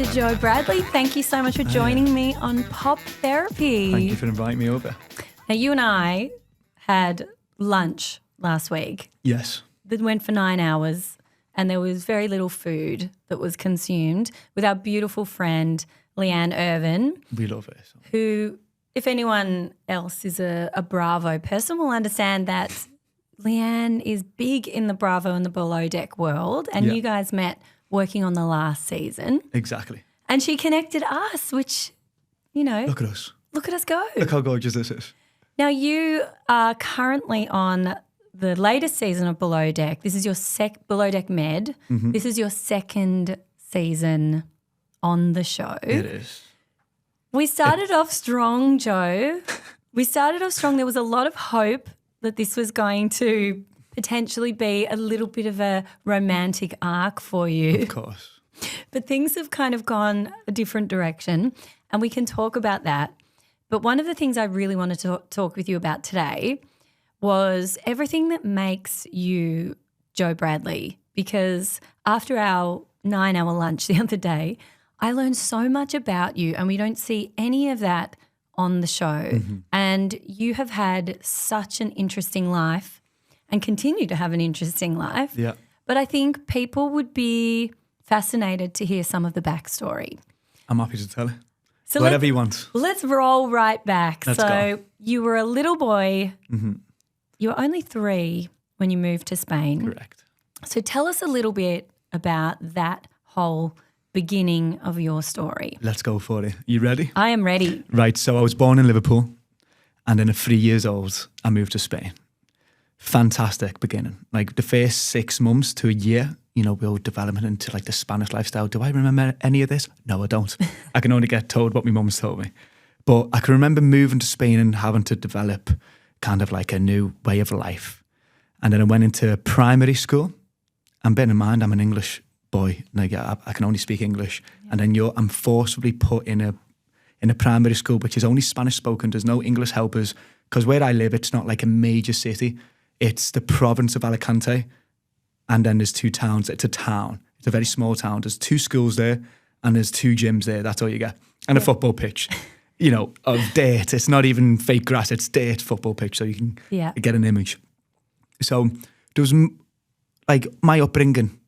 Mr. Joe Bradley. Thank you so much for joining me on Pop Therapy. Thank you for inviting me over. Now, you and I had lunch last week Yes. that went for 9 hours and there was very little food that was consumed with our beautiful friend, Leanne Irvin, We love it. who, if anyone else is a Bravo person, will understand that Leanne is big in the Bravo and the Below Deck world, and you guys met working on the last season. Exactly. And she connected us, which, you know, Look at us. look at us go. Look how gorgeous this is. Now, you are currently on the latest season of Below Deck. This is your Below Deck Med. Mm-hmm. This is your second season on the show. It is. We started off strong, Joe. We started off strong. There was a lot of hope that this was going to potentially be a little bit of a romantic arc for you. Of course. But things have kind of gone a different direction, and we can talk about that. But one of the things I really wanted to talk with you about today was everything that makes you Joe Bradley, because after our 9-hour lunch the other day, I learned so much about you, and we don't see any of that on the show. Mm-hmm. And you have had such an interesting life and continue to have an interesting life. Yeah. But I think people would be fascinated to hear some of the backstory. I'm happy to tell it. So Whatever you want. Let's roll right back. Let's so go. you were a little boy. Mm-hmm. You were only 3 when you moved to Spain. Correct. So tell us a little bit about that whole beginning of your story. Let's go for it. You ready? I am ready. Right. So I was born in Liverpool, and then at 3 years old, I moved to Spain. Fantastic beginning. Like the first 6 months to a year, you know, we were developing into like the Spanish lifestyle. Do I remember any of this? No, I don't. I can only get told what my mum's told me. But I can remember moving to Spain and having to develop kind of like a new way of life. And then I went into primary school. And bear in mind, I'm an English boy. Like I can only speak English. Yeah. And then I'm forcibly put in a primary school, which is only Spanish spoken. There's no English helpers. Because where I live, it's not like a major city. It's the province of Alicante. And then there's 2 towns. It's a town. It's a very small town. There's 2 schools there and there's 2 gyms there. That's all you get. And a football pitch, you know, of dirt. It's not even fake grass. It's dirt football pitch. So you can get an image. So there was like my upbringing,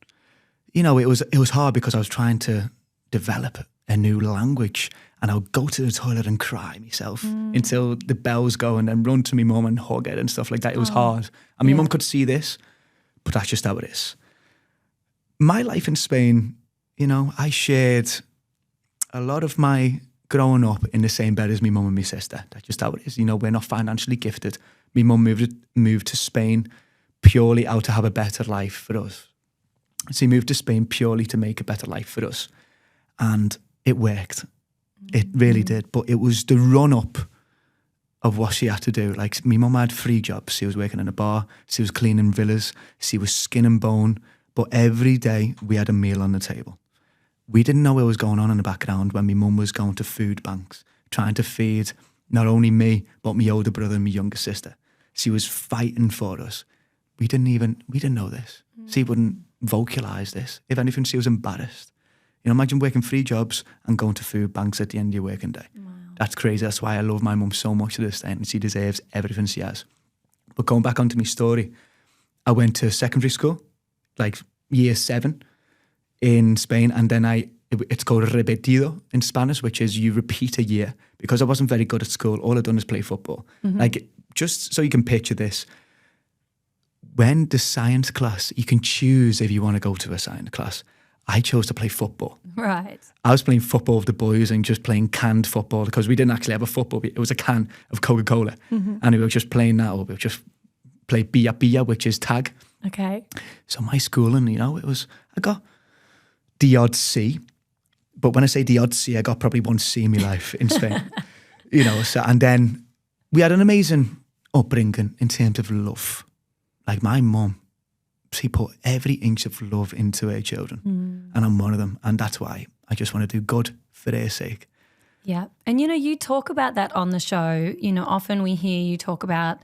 you know, it was hard because I was trying to develop a new language, and I would go to the toilet and cry myself until the bells go, and then run to my mum and hug her and stuff like that. It was hard. And my mum could see this, but that's just how it is. My life in Spain, you know, I shared a lot of my growing up in the same bed as my mum and my sister. That's just how it is. You know, we're not financially gifted. My mum moved to Spain purely out to have a better life for us. So he moved to Spain purely to make a better life for us. And it worked. It really did. But it was the run-up of what she had to do. Like, my mum had 3 jobs. She was working in a bar. She was cleaning villas. She was skin and bone. But every day we had a meal on the table. We didn't know what was going on in the background when my mum was going to food banks, trying to feed not only me, but my older brother and my younger sister. She was fighting for us. We didn't know this. She wouldn't vocalise this. If anything, she was embarrassed. You know, imagine working 3 jobs and going to food banks at the end of your working day. Wow. That's crazy. That's why I love my mum so much to this day, and she deserves everything she has. But going back onto my story, I went to secondary school, like year 7 in Spain, and then it's called repetido in Spanish, which is you repeat a year. Because I wasn't very good at school, all I'd done is play football. Mm-hmm. Like, just so you can picture this, when the science class, you can choose if you want to go to a science class. I chose to play football. Right. I was playing football with the boys and just playing canned football because we didn't actually have a football. It was a can of Coca-Cola. Mm-hmm. And we were just playing that, or we would just play bia, which is tag. Okay. So my schooling, you know, I got the odd C. But when I say the odd C, I got probably 1 C in my life in Spain. You know, so, and then we had an amazing upbringing in terms of love. Like my mum, she put every inch of love into her children. And I'm one of them. And that's why I just want to do good for their sake. Yeah. And, you know, you talk about that on the show. You know, often we hear you talk about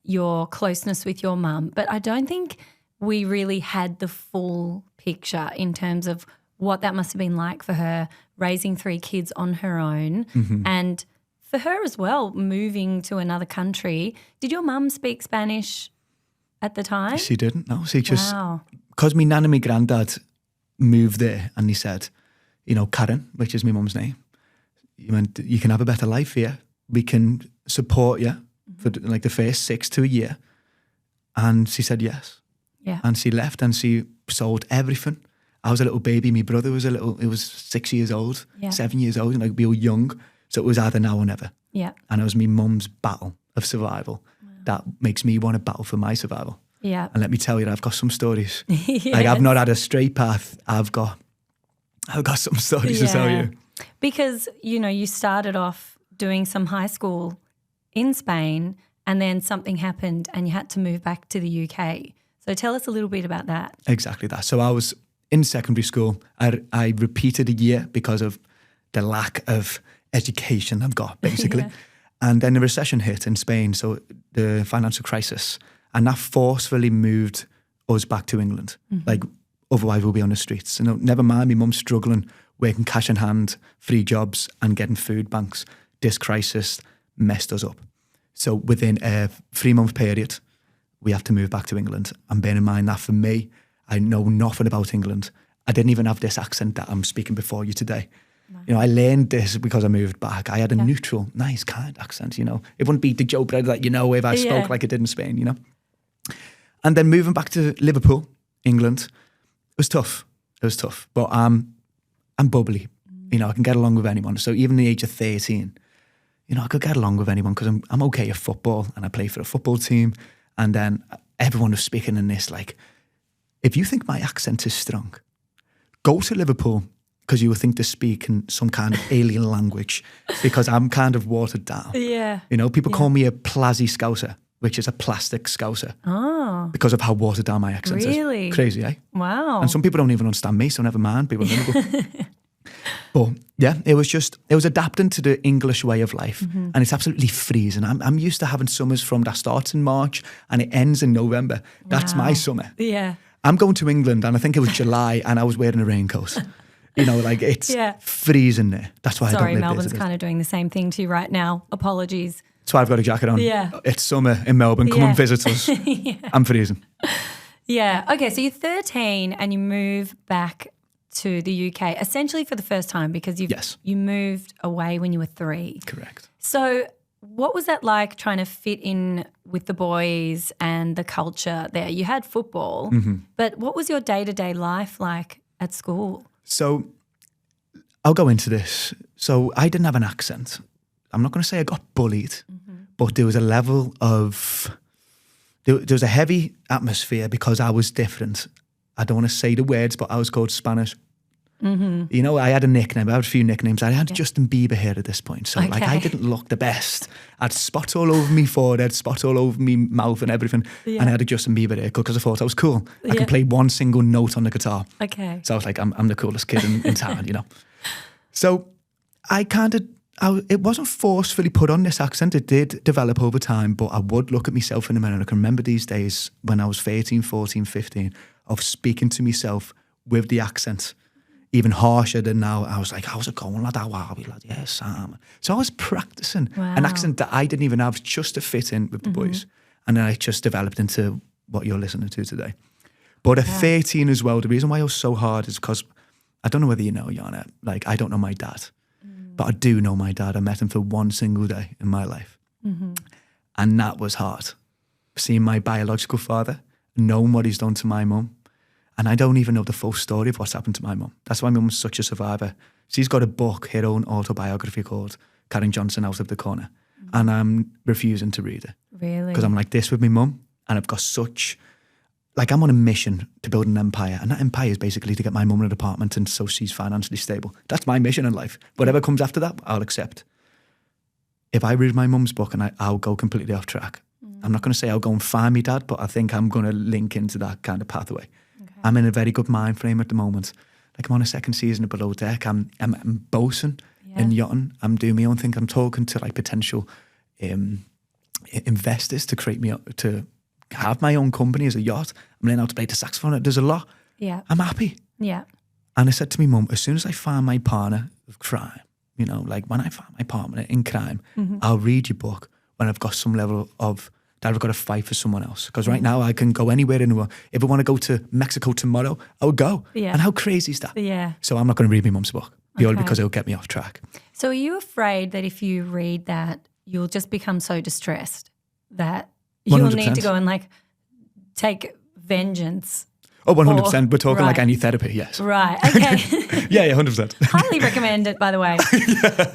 your closeness with your mum, but I don't think we really had the full picture in terms of what that must have been like for her, raising 3 kids on her own, and for her as well, moving to another country. Did your mum speak Spanish at the time? She didn't, no. She just, Wow. because me nan and me granddad moved there and he said, you know, Karen, which is my mum's name, he went, you can have a better life here. We can support you for like the first 6 to a year. And she said yes. Yeah. And she left and she sold everything. I was a little baby. My brother was he was 6 years old, 7 years old, and like we were young. So it was either now or never. Yeah. And it was my mum's battle of survival that makes me want to battle for my survival. Yeah. And let me tell you, I've got some stories. Yes. Like I've not had a straight path. I've got some stories to tell you. Because, you know, you started off doing some high school in Spain and then something happened and you had to move back to the UK. So tell us a little bit about that. Exactly that. So I was in secondary school. I repeated a year because of the lack of education I've got, basically. And then the recession hit in Spain, so the financial crisis, and that forcefully moved us back to England. Like, otherwise we'll be on the streets. You know, never mind my mum struggling, working cash in hand, 3 jobs and getting food banks. This crisis messed us up. So within a 3-month period, we have to move back to England. And bear in mind that for me, I know nothing about England. I didn't even have this accent that I'm speaking before you today. You know, I learned this because I moved back. I had a neutral, nice, kind accent, you know. It wouldn't be the Joe Bread that, you know, if I spoke like I did in Spain, you know. And then moving back to Liverpool, England, it was tough. It was tough. But I'm bubbly. You know, I can get along with anyone. So even at the age of 13, you know, I could get along with anyone because I'm okay at football and I play for a football team. And then everyone was speaking in this, like, if you think my accent is strong, go to Liverpool because you will think to speak in some kind of alien language because I'm kind of watered down. Yeah. You know, people call me a plazzy Scouser, which is a plastic Scouser. Oh. Because of how watered down my accent Really? is. Crazy, eh? Wow. And some people don't even understand me, so never mind. People in Liverpool. But yeah, it was adapting to the English way of life. And it's absolutely freezing. I'm used to having summers from that starts in March and it ends in November. That's my summer. Yeah. I'm going to England and I think it was July and I was wearing a raincoat. You know, like it's freezing there. That's why I don't live Melbourne's there. kind of doing the same thing to you right now. Apologies. That's why I've got a jacket on. Yeah. It's summer in Melbourne. Come and visit us. I'm freezing. Yeah. Okay, so you're 13 and you move back to the UK essentially for the first time because you moved away when you were 3. Correct. So what was that like trying to fit in with the boys and the culture there? You had football, but what was your day-to-day life like at school? So I'll go into this. So I didn't have an accent. I'm not going to say I got bullied, but there was a level of, there was a heavy atmosphere because I was different. I don't want to say the words, but I was called Spanish. You know, I had a nickname. I had a few nicknames. I had Justin Bieber here at this point. So like I didn't look the best. I had spots all over me forehead, spots all over me mouth and everything. And I had a Justin Bieber haircut because I thought I was cool. I could play one single note on the guitar. Okay. So I was like, I'm the coolest kid in town, you know. So it wasn't forcefully put on, this accent. It did develop over time, but I would look at myself in the mirror. And I can remember these days when I was 13, 14, 15 of speaking to myself with the accent. Even harsher than now. I was like, how's it going, lad? How are we, lad? Yeah, Sam. So I was practicing an accent that I didn't even have just to fit in with the boys. And then I just developed into what you're listening to today. But at 13 as well, the reason why it was so hard is because, I don't know whether you know, Yana, like I don't know my dad. But I do know my dad. I met him for one single day in my life. And that was hard. Seeing my biological father, knowing what he's done to my mum. And I don't even know the full story of what's happened to my mum. That's why my mum's such a survivor. She's got a book, her own autobiography called Karen Johnson Out of the Corner. And I'm refusing to read it. Really? Because I'm like this with my mum. And I've got such, like I'm on a mission to build an empire. And that empire is basically to get my mum an apartment and so she's financially stable. That's my mission in life. Whatever comes after that, I'll accept. If I read my mum's book and I'll go completely off track. I'm not going to say I'll go and find me dad, but I think I'm going to link into that kind of pathway. I'm in a very good mind frame at the moment. Like I'm on a second season of Below Deck. I'm boating and yachting. I'm doing my own thing. I'm talking to like potential investors to create me up, to have my own company as a yacht. I'm learning how to play the saxophone. There's a lot. Yeah. I'm happy. Yeah. And I said to my mum, as soon as I find my partner of crime, you know, like when I find my partner in crime, I'll read your book when I've got some level of that I've got to fight for someone else. Because right now I can go anywhere in the world. If I want to go to Mexico tomorrow, I would go. Yeah. And how crazy is that? Yeah. So I'm not going to read my mum's book purely Okay. because it'll get me off track. So are you afraid that if you read that, you'll just become so distressed that you'll 100%. need to go and like take vengeance? Oh, 100%. We're talking like Right. any therapy, yes. Right. Okay. Yeah, 100%. Highly recommend it, by the way.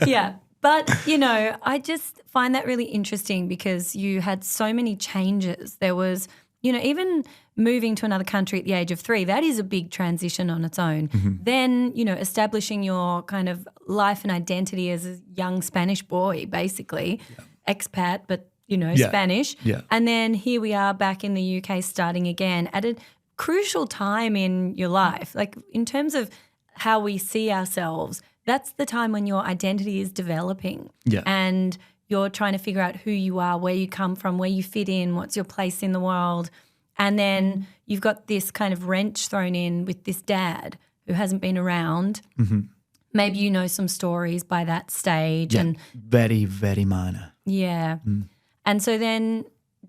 Yeah. But, you know, I just find that really interesting because you had so many changes. There was, you know, even moving to another country at the age of 3, that is a big transition on its own. Then, you know, establishing your kind of life and identity as a young Spanish boy, basically, expat, but, you know, Yeah. Spanish. Yeah. And then here we are back in the UK starting again at a crucial time in your life. Like in terms of how we see ourselves, that's the time when your identity is developing. Yeah. And you're trying to figure out who you are, where you come from, where you fit in, what's your place in the world. And then you've got this kind of wrench thrown in with this dad who hasn't been around. Maybe you know some stories by that stage. Yeah. And Very, very minor. yeah. And so then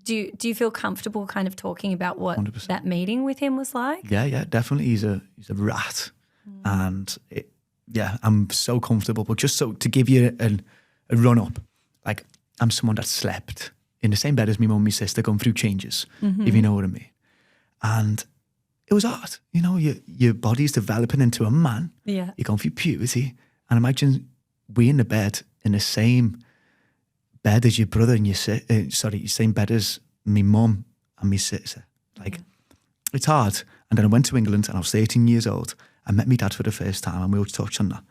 do you feel comfortable kind of talking about what 100%. that meeting with him was like? Yeah, definitely. He's a rat. And I'm so comfortable. But just so to give you a run up, like I'm someone that slept in the same bed as my mum and my sister going through changes, if you know what I mean. And it was hard. You know, your body's developing into a man. Yeah. You're going through puberty. And imagine we in the bed, in the same bed as your brother and your same bed as my mum and my sister. Like, it's hard. And then I went to England and I was 13 years old. I met my dad for the first time and we all touched on that.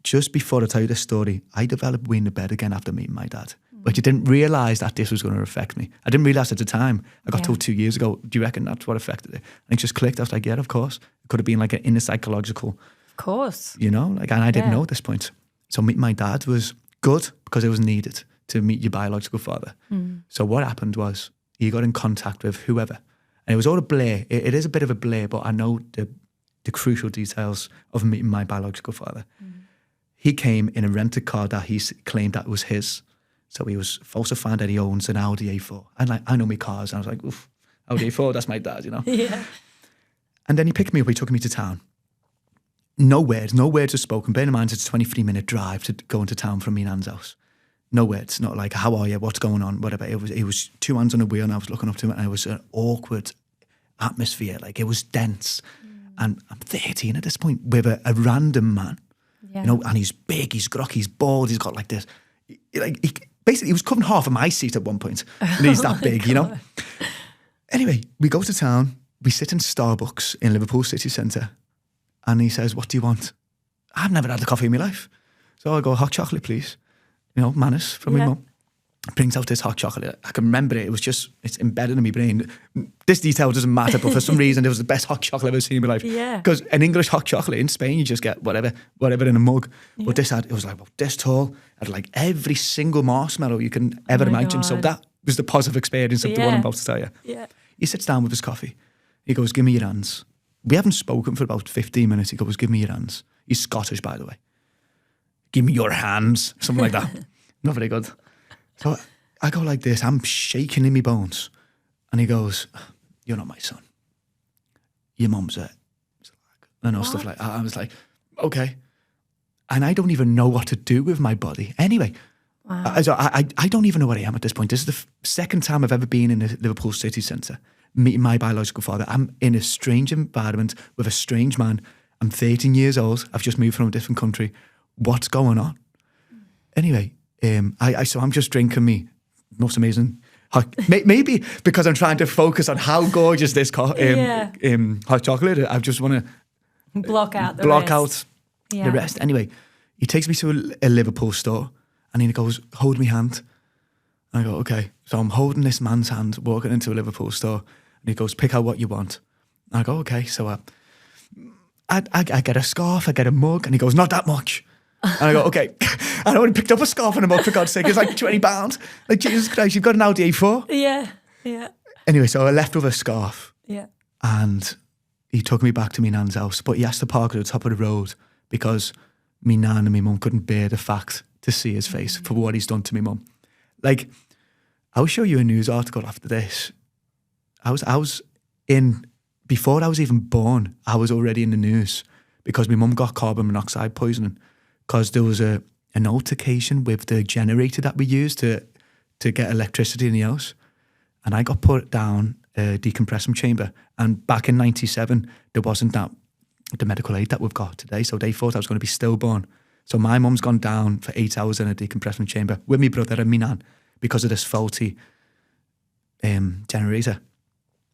Just before I tell you this story, I developed weeing the bed again after meeting my dad. But you didn't realise that this was going to affect me. I didn't realise at the time. I got told 2 years ago, do you reckon that's what affected it? And it just clicked. I was like, yeah, of course. It could have been like an inner psychological, Of course. you know, like, and I didn't Yeah. know at this point. So meeting my dad was good because it was needed to meet your biological father. So what happened was he got in contact with whoever. And it was all a blur. It is a bit of a blur, but I know the crucial details of meeting my biological father. He came in a rented car that he claimed that was his. So he was falsifying that he owns an Audi A4. And like, I know my cars. And I was like, oof, Audi A4, that's my dad, you know? Yeah. And then he picked me up, he took me to town. No words were spoken. Bear in mind, it's a 23-minute drive to go into town from me nan's house. No words, not like, how are you, what's going on, whatever. It was 2 hands on the wheel and I was looking up to him and it was an awkward atmosphere. Like, it was dense. And I'm 13 at this point with a random man, Yeah. you know, and he's big, he's grok, he's bald, he's got like this. Basically, he was covering half of my seat at one point. And he's that big, you know. Anyway, we go to town, we sit in Starbucks in Liverpool city centre, and he says, what do you want? I've never had a coffee in my life. So I go, hot chocolate, please. You know, manners from my mum. Brings out this hot chocolate. I can remember it. It's embedded in my brain. This detail doesn't matter, but for some reason, it was the best hot chocolate I've ever seen in my life. Yeah. Because an English hot chocolate in Spain, you just get whatever in a mug. But it was like this tall. Had like every single marshmallow you can ever my imagine. So God. that was the positive experience of the one I'm about to tell you. Yeah. He sits down with his coffee. He goes, give me your hands. We haven't spoken for about 15 minutes. He goes, give me your hands. He's Scottish, by the way. Give me your hands. Something like that. Not very good. So I go like this. I'm shaking in my bones. And he goes, you're not my son. Your mum's a... And all stuff like that. I was like, okay. And I don't even know what to do with my body. Anyway, I don't even know what I am at this point. This is the second time I've ever been in the Liverpool city centre, meeting my biological father. I'm in a strange environment with a strange man. I'm 13 years old. I've just moved from a different country. What's going on? Anyway, so I'm just drinking me most amazing maybe because I'm trying to focus on how gorgeous this hot chocolate is. I just want to block out the rest. Anyway, he takes me to a Liverpool store and he goes, hold me hand. And I go, okay. So I'm holding this man's hand, walking into a Liverpool store, and he goes, pick out what you want. And I go, okay. So I get a scarf, I get a mug, and he goes, not that much. And I go, okay. And I only picked up a scarf and a mug, for God's sake. It's like £20. Like, Jesus Christ, you've got an Audi A4. Yeah, yeah. Anyway, so I left with a scarf. Yeah. And he took me back to my nan's house, but he has to park at the top of the road because me nan and my mum couldn't bear the fact to see his face for what he's done to me mum. Like, I'll show you a news article after this. I was in, before I was even born, I was already in the news because my mum got carbon monoxide poisoning because there was an altercation with the generator that we used to get electricity in the house. And I got put down a decompression chamber. And back in 97, there wasn't the medical aid that we've got today. So they thought I was going to be stillborn. So my mum's gone down for 8 hours in a decompression chamber with my brother and me nan because of this faulty generator.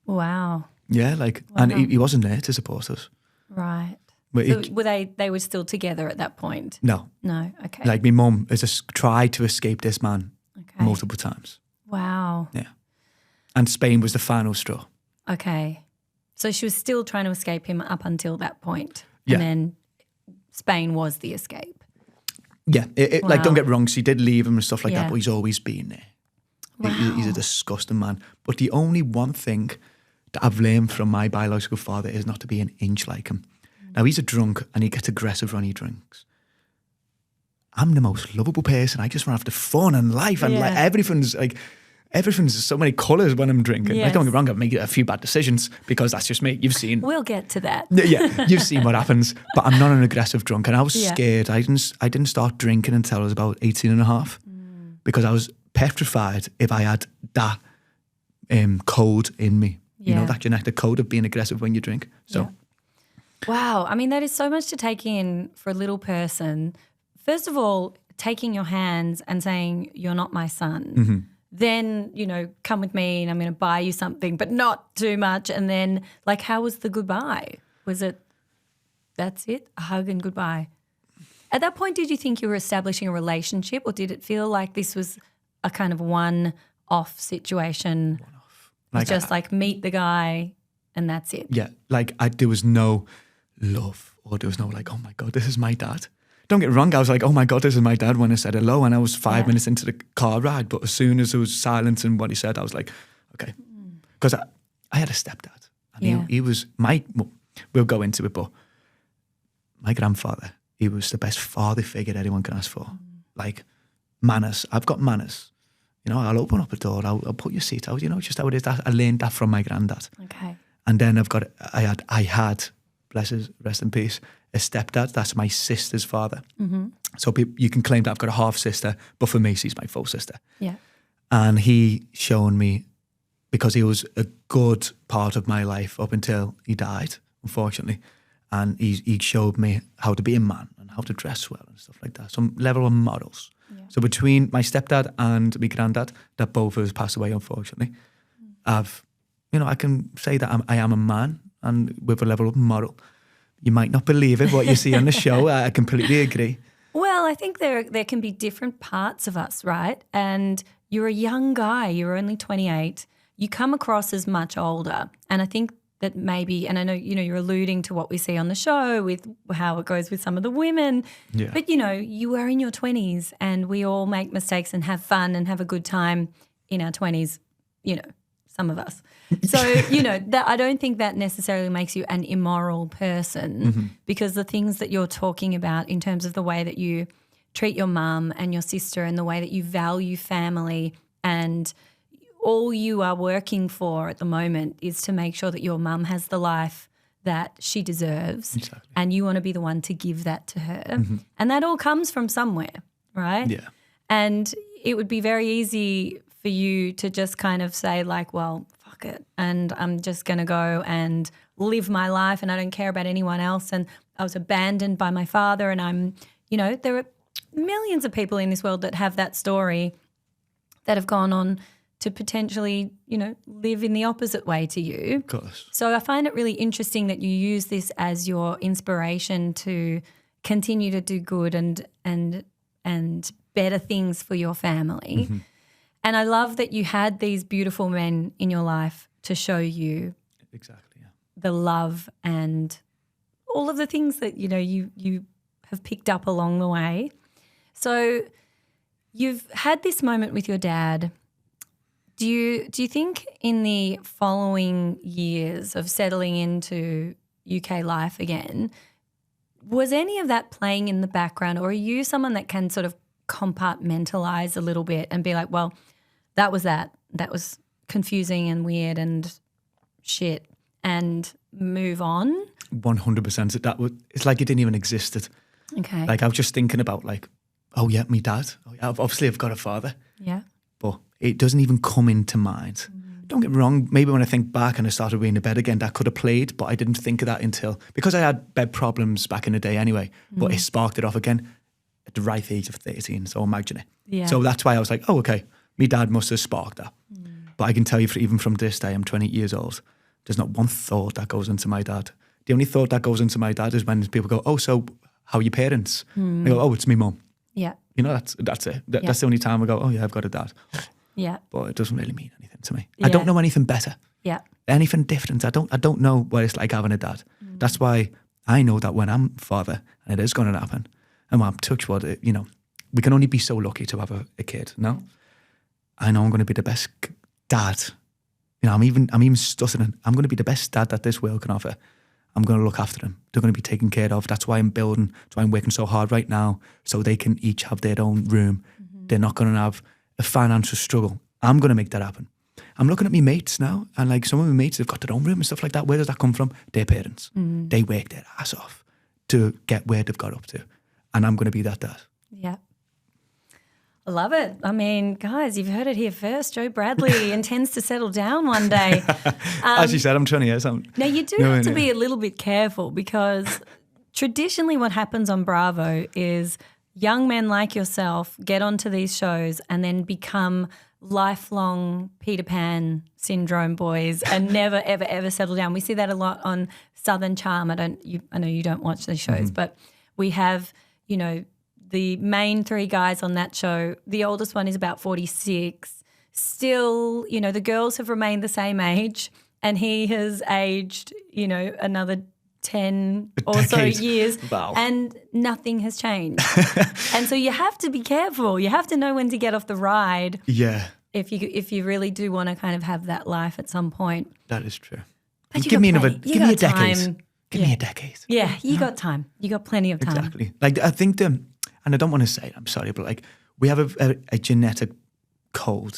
Wow. Yeah, like, Wow. and he wasn't there to support us. Right. But So were they were still together at that point? No. No, okay. Like, my mum has just tried to escape this man okay. multiple times. Wow. Yeah. And Spain was the final straw. Okay. So she was still trying to escape him up until that point. Yeah. And then Spain was the escape. Yeah, like, don't get me wrong, she did leave him and stuff like Yeah. that, but he's always been there. Wow. He's a disgusting man. But the only one thing that I've learned from my biological father is not to be an inch like him. Now, he's a drunk and he gets aggressive when he drinks. I'm the most lovable person. I just want to have the fun and life and like everything's so many colours when I'm drinking. Yes. Like, don't get me wrong, I've made a few bad decisions because that's just me. You've seen. We'll get to that. Yeah, you've seen what happens. But I'm not an aggressive drunk. And I was Yeah. scared. I didn't start drinking until I was about 18 and a half because I was petrified if I had that code in me. You know, Yeah. that genetic code of being aggressive when you drink. So, Yeah. Wow. I mean, that is so much to take in for a little person. First of all, taking your hands and saying, "You're not my son." Then, come with me and I'm going to buy you something, but not too much. And then, like, how was the goodbye? Was it, that's it, a hug and goodbye? At that point, did you think you were establishing a relationship, or did it feel like this was a kind of one-off situation? like, Just like meet the guy and that's it. yeah, like, there was no love, or there was no like, oh my God, this is my dad. Don't get me wrong, I was like, oh my God, this is my dad when I said hello, and I was 5 minutes into the car ride, but as soon as there was silence in what he said, I was like, okay. Because I had a stepdad, and he was we'll go into it, but my grandfather, he was the best father figure anyone can ask for. Like, manners, I've got manners. I'll open up a door, I'll put your seat out, just how it is. I learned that from my granddad. Okay. And then I had, bless his, rest in peace, a stepdad. That's my sister's father. So you can claim that I've got a half sister, but for me, she's my full sister. Yeah. And he shown me, because he was a good part of my life up until he died, unfortunately. And he showed me how to be a man and how to dress well and stuff like that. Some level of morals. Yeah. So between my stepdad and my granddad, that both of us passed away, unfortunately, I can say that I am a man and with a level of moral. You might not believe it, what you see on the show. I completely agree. Well, I think there can be different parts of us, right? And you're a young guy. You're only 28. You come across as much older. And I think that maybe, and I know, you're alluding to what we see on the show with how it goes with some of the women. Yeah. But, you are in your 20s and we all make mistakes and have fun and have a good time in our 20s, some of us. So, that I don't think that necessarily makes you an immoral person because the things that you're talking about in terms of the way that you treat your mum and your sister and the way that you value family, and all you are working for at the moment is to make sure that your mum has the life that she deserves. Exactly. And you want to be the one to give that to her. And that all comes from somewhere, right? Yeah. And it would be very easy for you to just kind of say like, well, fuck it, and I'm just going to go and live my life and I don't care about anyone else, and I was abandoned by my father, and I'm, there are millions of people in this world that have that story that have gone on to potentially, live in the opposite way to you. Of course. So I find it really interesting that you use this as your inspiration to continue to do good and better things for your family. And I love that you had these beautiful men in your life to show you exactly the love and all of the things that, you have picked up along the way. So you've had this moment with your dad. Do you think in the following years of settling into UK life again. Was any of that playing in the background, or are you someone that can sort of compartmentalize a little bit and be like, well, that was confusing and weird and shit, and move on? 100%. It's like it didn't even exist. Okay. Like I was just thinking about like, oh yeah, me dad. Oh, yeah, obviously I've got a father. Yeah. But it doesn't even come into mind. Don't get me wrong, maybe when I think back and I started being in bed again, that could have played, but I didn't think of that because I had bed problems back in the day anyway, but it sparked it off again at the right age of 13, so imagine it. Yeah. So that's why I was like, oh, okay, me dad must have sparked that. But I can tell you, even from this day, I'm 20 years old, there's not one thought that goes into my dad. The only thought that goes into my dad is when people go, oh, so how are your parents? I go, oh, it's me mum. Yeah. You know, that's it. That's the only time I go, oh yeah, I've got a dad. Yeah. But it doesn't really mean anything to me. Yeah. I don't know anything better. Yeah. Anything different. I don't know what it's like having a dad. That's why I know that when I'm father, and it is going to happen, and when I'm touch wood, we can only be so lucky to have a kid, no? I know I'm going to be the best dad. I'm even stuttering. I'm going to be the best dad that this world can offer. I'm going to look after them. They're going to be taken care of. That's why I'm building. That's why I'm working so hard right now, so they can each have their own room. They're not going to have a financial struggle. I'm going to make that happen. I'm looking at my mates now, and like some of my mates have got their own room and stuff like that. Where does that come from? Their parents. They work their ass off to get where they've got up to. And I'm going to be that dad. Yeah. I love it. I mean, guys, you've heard it here first. Joe Bradley intends to settle down one day. As you said, I'm 20 years old. Now, you do have to be a little bit careful, because traditionally what happens on Bravo is young men like yourself get onto these shows and then become lifelong Peter Pan syndrome boys and never, ever, ever settle down. We see that a lot on Southern Charm. I know you don't watch these shows, but we have, the main three guys on that show. The oldest one is about 46. Still, the girls have remained the same age, and he has aged, another 10 or so years. Wow. And nothing has changed. And so you have to be careful. You have to know when to get off the ride. Yeah. If you really do want to kind of have that life at some point. That is true. But give me a decade. Give me a decade. Yeah, you got time. You got plenty of time. Exactly. Like I think and I don't want to say it, I'm sorry, but like we have a genetic code,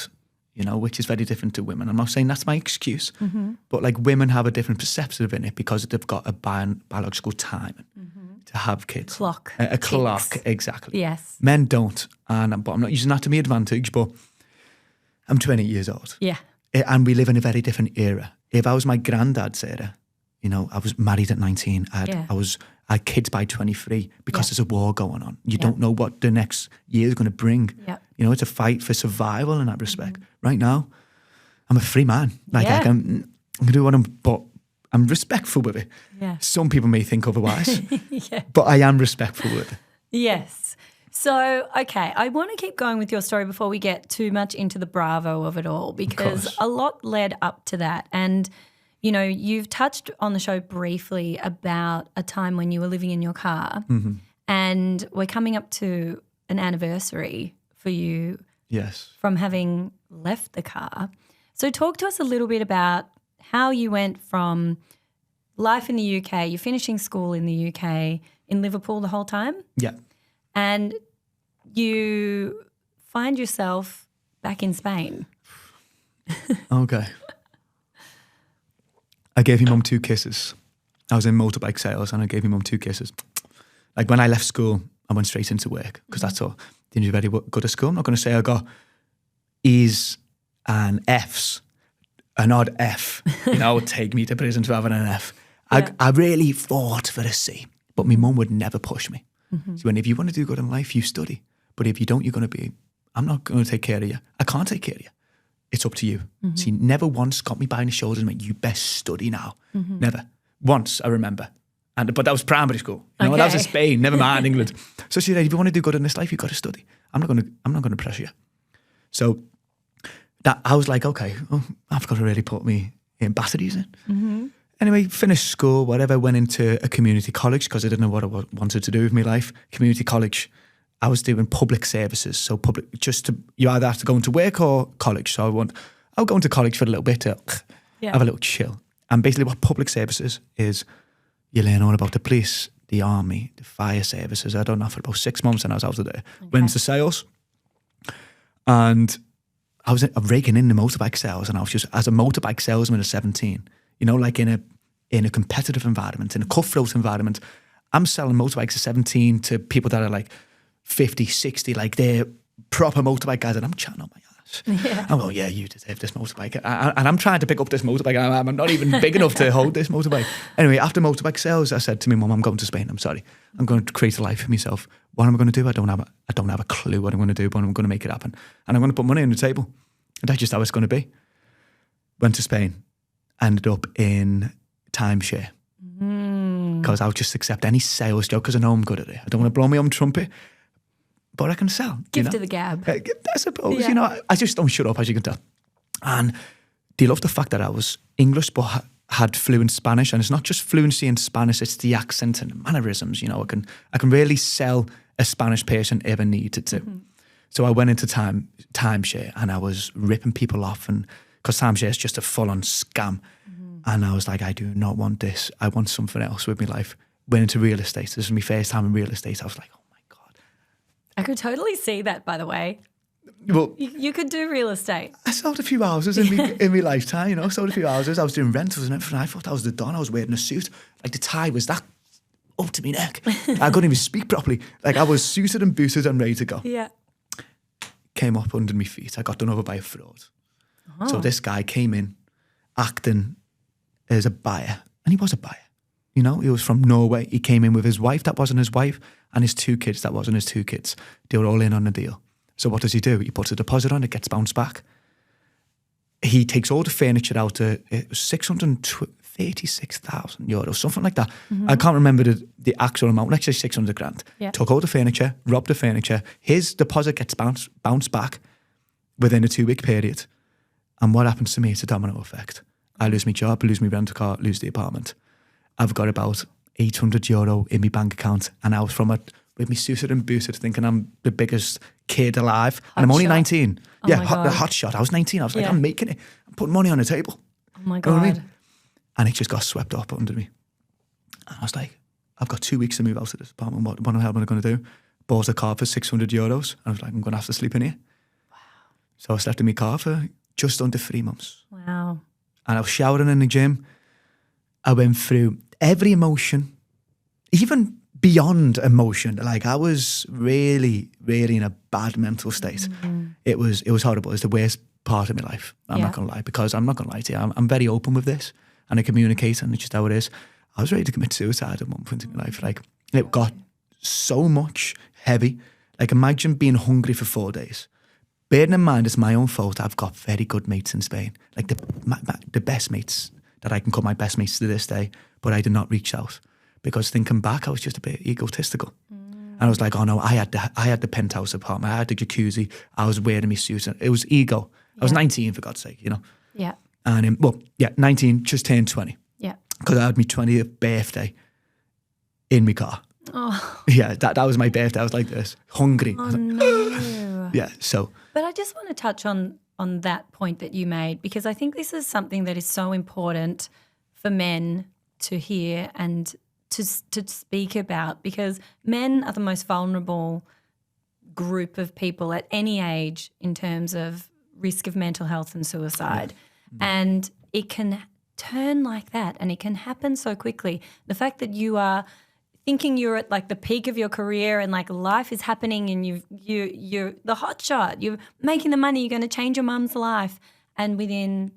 which is very different to women. I'm not saying that's my excuse, but like women have a different perception of it because they've got a biological time to have kids. Clock. A clock, exactly. Yes. Men don't, but I'm not using that to my advantage, but I'm 20 years old. Yeah. And we live in a very different era. If I was my granddad's era, I was married at 19. I had kids by 23 because there's a war going on. You don't know what the next year is going to bring. Yeah. It's a fight for survival in that respect. Right now, I'm a free man. Like I can do what but I'm respectful with it. Yeah. Some people may think otherwise, but I am respectful with it. Yes. So, okay, I want to keep going with your story before we get too much into the Bravo of it all, because a lot led up to that. And you've touched on the show briefly about a time when you were living in your car, and we're coming up to an anniversary for you from having left the car. So talk to us a little bit about how you went from life in the UK, you're finishing school in the UK, in Liverpool the whole time. Yeah. And you find yourself back in Spain. Okay. I gave your mum 2 kisses. I was in motorbike sales and I gave your mum 2 kisses. Like when I left school, I went straight into work because that's all. Didn't do very good at school. I'm not going to say I got E's and F's. An odd F, would take me to prison for having an F. Yeah. I really fought for a C, but my mum would never push me. She went, if you want to do good in life, you study. But if you don't, I'm not going to take care of you. I can't take care of you. It's up to you. She never once got me behind the shoulders and went, you best study now. Never. Once, I remember. But that was primary school. That was in Spain, never mind England. So she said, if you want to do good in this life, you've got to study. I'm not going to pressure you. So that I was like, okay, I've got to really put me in batteries in. Anyway, finished school, whatever, went into a community college because I didn't know what I wanted to do with my life. Community college, I was doing public services. So you either have to go into work or college. So I'll go into college for a little bit to have a little chill. And basically what public services is, you learn all about the police, the army, the fire services. I done that for about 6 months and I was out of there. Went into sales and I was raking in the motorbike sales, and I was just, as a motorbike salesman at 17, you know, like in a competitive environment, in a cutthroat environment, I'm selling motorbikes at 17 to people that are like 50, 60, like they're proper motorbike guys, and I'm chatting on my ass. Yeah. I'm going, yeah, you deserve this motorbike. And I'm trying to pick up this motorbike, and I'm not even big enough to hold this motorbike. Anyway, after motorbike sales, I said to my mum, I'm going to Spain, I'm sorry. I'm going to create a life for myself. What am I going to do? I don't have a clue what I'm going to do, but I'm going to make it happen. And I'm going to put money on the table. And that's just how it's going to be. Went to Spain, ended up in timeshare. Because I'll just accept any sales job because I know I'm good at it. I don't want to blow my own trumpet, but I can sell. Gift of the gab. I suppose, you know, I just don't shut up, as you can tell. And they love the fact that I was English, but had fluent Spanish. And it's not just fluency in Spanish, it's the accent and the mannerisms. You know, I can really sell a Spanish person if I needed to. So I went into timeshare and I was ripping people off, and because timeshare is just a full-on scam. And I was like, I do not want this. I want something else with my life. Went into real estate. This was my first time in real estate. I was like, oh my God. I could totally see that, by the way. Well, you could do real estate. I sold a few houses in my lifetime, you know, sold a few houses. I was doing rentals and everything. I thought I was the Don. I was wearing a suit. Like the tie was that up to my neck. I couldn't even speak properly. Like I was suited and booted and ready to go. Yeah. Came up under my feet. I got done over by a fraud. So this guy came in acting as a buyer, and he was a buyer. You know, he was from Norway. He came in with his wife that wasn't his wife and his 2 kids that wasn't his 2 kids. They were all in on the deal. So what does he do? He puts a deposit on, it gets bounced back. He takes all the furniture out to, it was 636,000 euros, something like that. I can't remember the actual amount, let's say 600 grand. Yeah. Took all the furniture, robbed the furniture. His deposit gets bounced back within a 2-week period. And what happens to me? It's a domino effect. I lose my job, lose my rental car, lose the apartment. I've got about 800 euro in my bank account, and I was from it with me suited and booted, thinking I'm the biggest kid alive, and I'm only 19. Oh my God. The hot shot. I was 19. I was like, I'm making it. I'm putting money on the table. Oh my You God. know what I mean? And it just got swept up under me. And I was like, I've got 2 weeks to move out of this apartment. What the hell am I going to do? Bought a car for 600 euros. I was like, I'm going to have to sleep in here. Wow. So I slept in my car for just under 3 months. Wow. And I was showering in the gym. I went through every emotion, even beyond emotion. Like I was really, really in a bad mental state. It was horrible. It's the worst part of my life. I'm not going to lie, because I'm not going to lie to you. I'm very open with this, and I communicate, and it's just how it is. I was ready to commit suicide at one point in my life. Like it got so much heavy. Like imagine being hungry for 4 days. Bearing in mind, it's my own fault. I've got very good mates in Spain, like the best mates that I can call my best mates to this day. But I did not reach out because thinking back, I was just a bit egotistical. And I was like, oh no, I had the penthouse apartment, I had the jacuzzi, I was wearing my suit. It was ego. I was 19, for God's sake, you know. Yeah. And 19, just turned 20. Yeah. Because I had my 20th birthday in my car. Oh. Yeah, that was my birthday. I was like this, hungry. Oh no. Yeah, so. But I just want to touch on that point that you made, because I think this is something that is so important for men to hear and to speak about, because men are the most vulnerable group of people at any age in terms of risk of mental health and suicide. And it can turn like that, and it can happen so quickly. The fact that you are thinking you're at like the peak of your career and like life is happening and you're the hot shot, you're making the money, you're going to change your mum's life, and within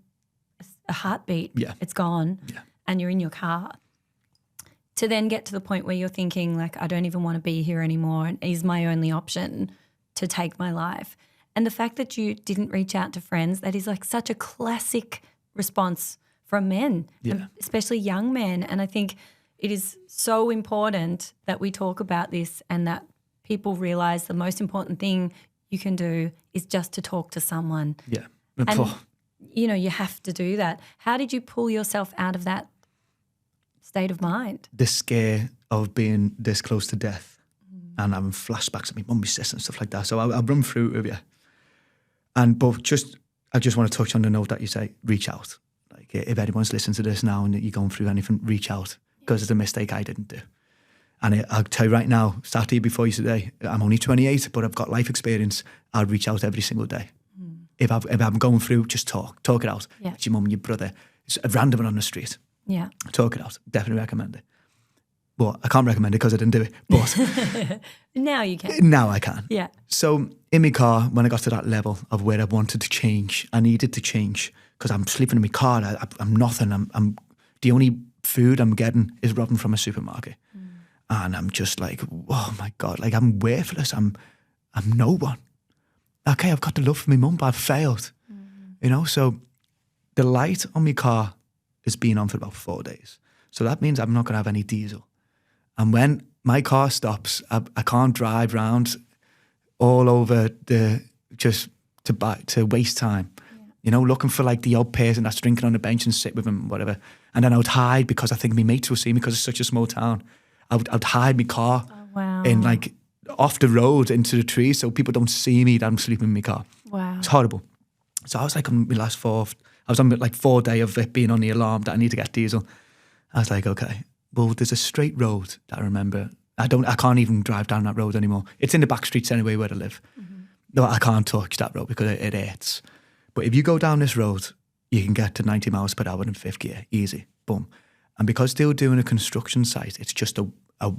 a heartbeat, it's gone, and you're in your car. To then get to the point where you're thinking like, I don't even want to be here anymore, and is my only option to take my life. And the fact that you didn't reach out to friends, that is like such a classic response from men, especially young men. And I think it is so important that we talk about this and that people realize the most important thing you can do is just to talk to someone. Yeah. And, you know, you have to do that. How did you pull yourself out of that state of mind? The scare of being this close to death and having flashbacks of my mum, my sister and stuff like that. So I'll run through it with you. I just want to touch on the note that you say, reach out. Like if anyone's listening to this now and you're going through anything, reach out. because it's a mistake I didn't do. And I'll tell you right now, sat here before you today, I'm only 28, but I've got life experience. I'll reach out every single day. If I'm going through, just talk it out. Yeah. It's your mum, your brother. It's a random on the street. Yeah. Talk it out. Definitely recommend it. But I can't recommend it because I didn't do it. But Now you can. now I can. Yeah. So in my car, when I got to that level of where I wanted to change, I needed to change because I'm sleeping in my car. I'm nothing. I'm the only food I'm getting is robbing from a supermarket. And I'm just like, oh my God, like I'm worthless. I'm no one. Okay, I've got the love for my mum, but I've failed. You know, so the light on my car has been on for about 4 days. So that means I'm not going to have any diesel. And when my car stops, I can't drive around all over just to waste time. You know, looking for like the odd person that's drinking on the bench and sit with them, whatever. And then I would hide because I think my mates will see me because it's such a small town. I'd hide my car in like off the road into the trees so people don't see me that I'm sleeping in my car. Wow. It's horrible. So I was like on my last I was on like 4 day of it being on the alarm that I need to get diesel. I was like, okay, well, there's a straight road that I remember. I can't even drive down that road anymore. It's in the back streets anyway where I live. No, I can't touch that road because it hurts. But if you go down this road, you can get to 90 miles per hour in fifth gear, easy, boom. And because they were doing a construction site, it's just a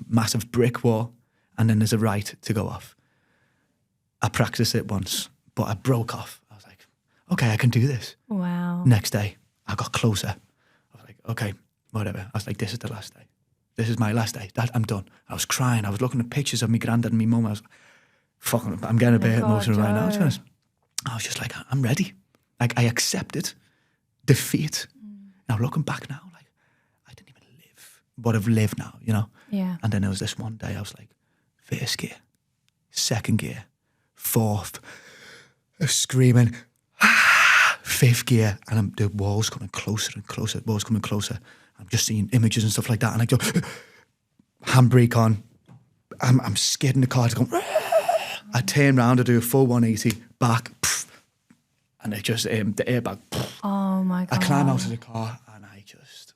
massive brick wall and then there's a right to go off. I practiced it once, but I broke off. I was like, okay, I can do this. Wow. Next day, I got closer. I was like, okay, whatever. I was like, this is the last day. This is my last day. I'm done. I was crying. I was looking at pictures of my granddad and my mum. I was fucking, I'm getting a bit emotional right now. To be honest. I was just like, I'm ready. Like, I accepted defeat. Now, looking back now, like, I didn't even live what I've lived now, you know? Yeah. And then there was this one day, I was like, first gear, second gear, fourth, screaming, fifth gear, and the wall's coming closer and closer, the wall's coming closer. I'm just seeing images and stuff like that, and I go, handbrake on, I'm skidding the car, it's going, I turn around, I do a full 180, back, and it just, the airbag, Oh my God. I climb out of the car and I just